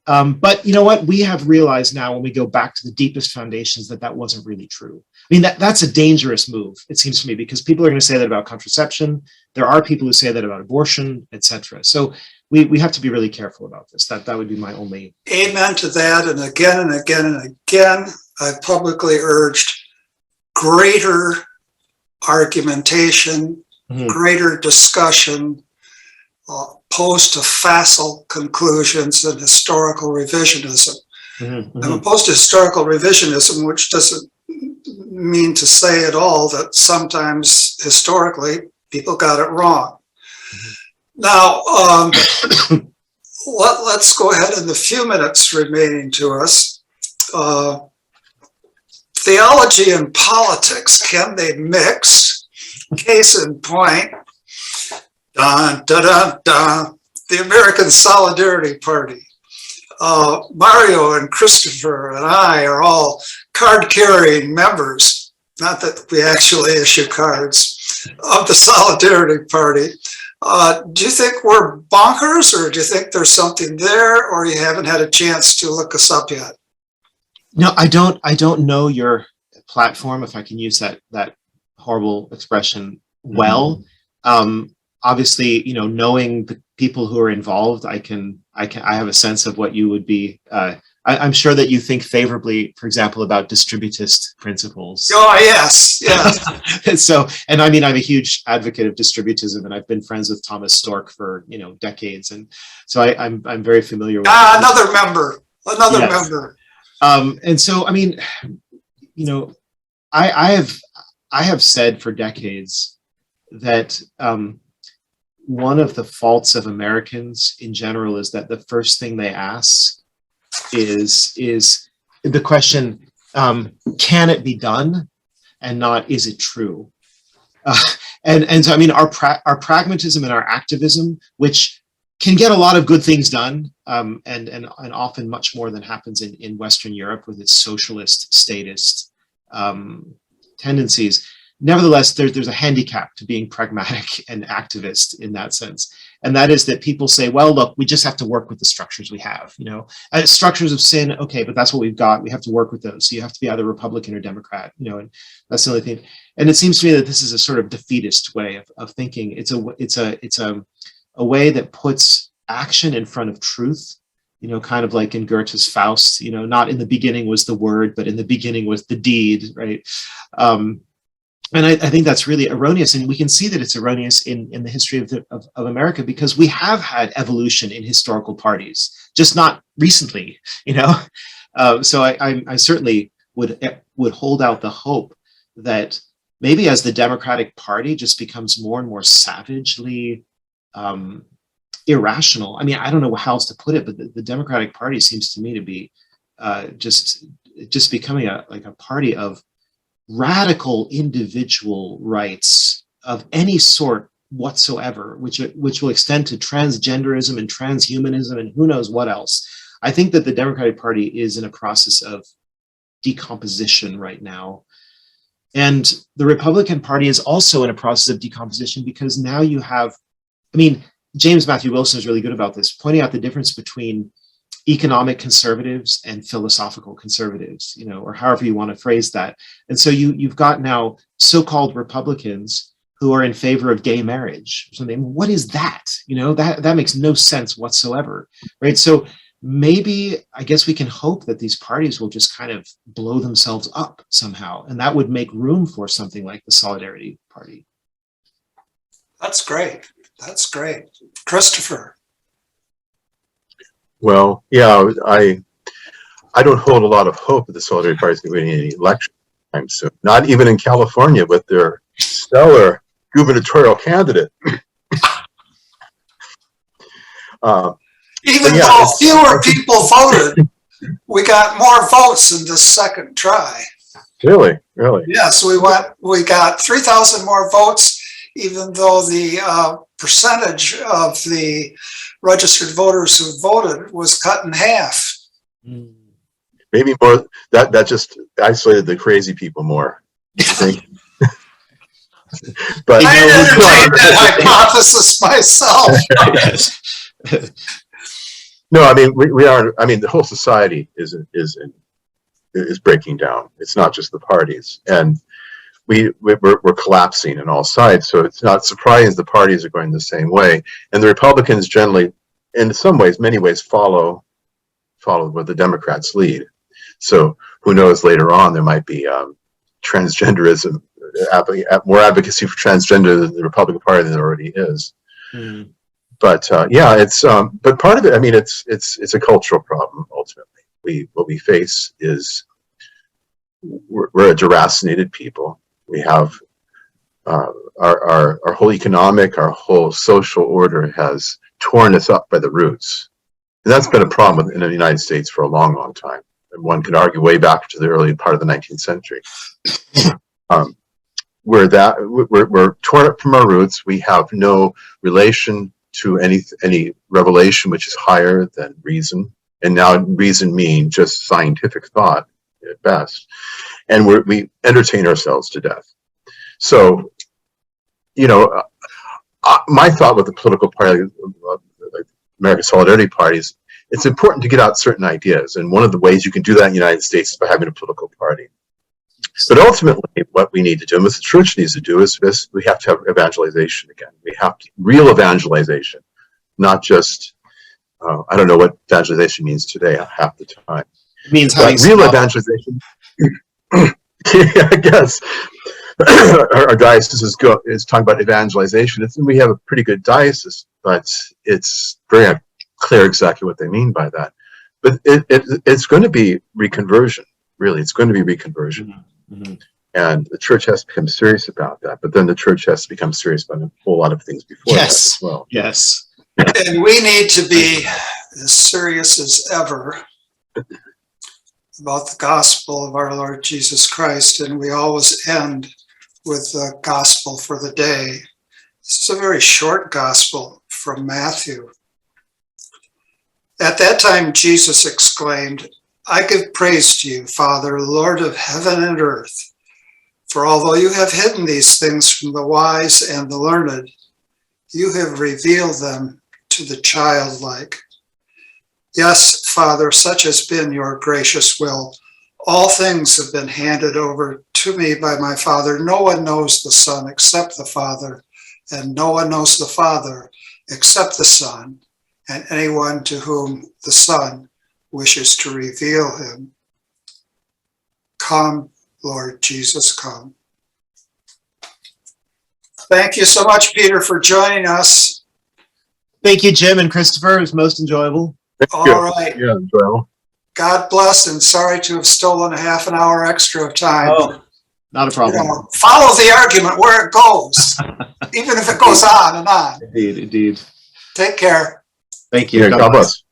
But you know what? We have realized now when we go back to the deepest foundations that wasn't really true. I mean, that's a dangerous move, it seems to me, because people are going to say that about contraception. There are people who say that about abortion, etc. So we have to be really careful about this. That would be my only. Amen to that. And again and again and again, I've publicly urged greater argumentation, greater discussion, opposed to facile conclusions and historical revisionism. I'm opposed to historical revisionism, which doesn't mean to say at all that sometimes historically people got it wrong. Now, let's go ahead in the few minutes remaining to us. Theology and politics, can they mix? Case in point, dun, dun, dun, dun, the American Solidarity Party. Mario and Christopher and I are all card-carrying members, not that we actually issue cards, of the Solidarity Party. Do you think we're bonkers, or do you think there's something there, or you haven't had a chance to look us up yet? No, I don't know your platform, if I can use that horrible expression well. Obviously, knowing the people who are involved, I have a sense of what you would be. I'm sure that you think favorably, for example, about distributist principles. Oh, yes, yeah. So, and I mean, I'm a huge advocate of distributism, and I've been friends with Thomas Stork for decades, and so I'm very familiar with. Another member. And so, I mean, I have said for decades that one of the faults of Americans in general is that the first thing they ask is the question, can it be done, and not, is it true? And so, I mean, our pragmatism and our activism, which can get a lot of good things done, and often much more than happens in Western Europe with its socialist, statist tendencies. Nevertheless, there's a handicap to being pragmatic and activist in that sense. And that is that people say, well, look, we just have to work with the structures we have, structures of sin. Okay, but that's what we've got. We have to work with those. So you have to be either Republican or Democrat, and that's the only thing. And it seems to me that this is a sort of defeatist way of thinking. It's a way that puts action in front of truth, kind of like in Goethe's Faust, not in the beginning was the word, but in the beginning was the deed, right? And I think that's really erroneous, and we can see that it's erroneous in the history of America, because we have had evolution in historical parties, just not recently, So I certainly would hold out the hope that maybe as the Democratic Party just becomes more and more savagely irrational. I mean, I don't know how else to put it, but the Democratic Party seems to me to be just becoming a party of radical individual rights of any sort whatsoever, which will extend to transgenderism and transhumanism and who knows what else. I think that the Democratic Party is in a process of decomposition right now. And the Republican Party is also in a process of decomposition because now you have, I mean, James Matthew Wilson is really good about this, pointing out the difference between economic conservatives and philosophical conservatives, you know, or however you want to phrase that. And so you've got now so-called Republicans who are in favor of gay marriage or something. What is that? You know, that makes no sense whatsoever, right? So maybe, I guess we can hope that these parties will just kind of blow themselves up somehow, and that would make room for something like the Solidarity Party. That's great. That's great. Christopher. Well, yeah, I don't hold a lot of hope that the Solidarity Party is going to win any election time soon. Not even in California with their stellar gubernatorial candidate. Even though fewer people voted, we got more votes in the second try. Really? Yes, we got 3,000 more votes, even though the percentage of the registered voters who voted was cut in half. Maybe more. That just isolated the crazy people more, I think. But I entertained that hypothesis myself. No, I mean we are. I mean the whole society is breaking down. It's not just the parties, and we're collapsing on all sides. So it's not surprising the parties are going the same way, and the Republicans generally, in some ways, many ways, follow where the Democrats lead. So who knows? Later on, there might be transgenderism, more advocacy for transgender than the Republican Party than there already is. But yeah, it's but part of it. I mean, it's a cultural problem. Ultimately, what we face is we're a deracinated people. We have our whole economic, our whole social order has torn us up by the roots, and that's been a problem in the United States for a long, long time. And one could argue way back to the early part of the 19th century. We're torn up from our roots. We have no relation to any revelation which is higher than reason, and now reason means just scientific thought at best, and we entertain ourselves to death. So, you know, my thought with the political party, like American Solidarity Parties, it's important to get out certain ideas, and one of the ways you can do that in the United States is by having a political party. But ultimately, what we need to do, and what the church needs to do, is we have to have evangelization again. We have real evangelization, not just, I don't know what evangelization means today half the time. It means having real evangelization. Yeah, I guess. Our diocese is talking about evangelization. We have a pretty good diocese, but it's very clear exactly what they mean by that. But it's going to be reconversion, really. It's going to be reconversion. Mm-hmm. And the church has to become serious about that. But then the church has to become serious about a whole lot of things before that as well. Yes. And we need to be as serious as ever about the gospel of our Lord Jesus Christ. And we always end with the gospel for the day. This is a very short gospel from Matthew. At that time, Jesus exclaimed, "I give praise to you, Father, Lord of heaven and earth, for although you have hidden these things from the wise and the learned, you have revealed them to the childlike. Yes, Father, such has been your gracious will. All things have been handed over to me by my Father. No one knows the Son except the Father, and no one knows the Father except the Son, and anyone to whom the Son wishes to reveal him. Come, Lord Jesus, come." Thank you so much, Peter, for joining us. Thank you, Jim and Christopher. It was most enjoyable. Thank you. All right. Yeah, enjoyable. God bless, and sorry to have stolen a half an hour extra of time. Oh, Not a You problem. know, follow the argument where it goes, even if it goes on and on. Indeed, indeed. Take care. Thank you. Yeah, God bless.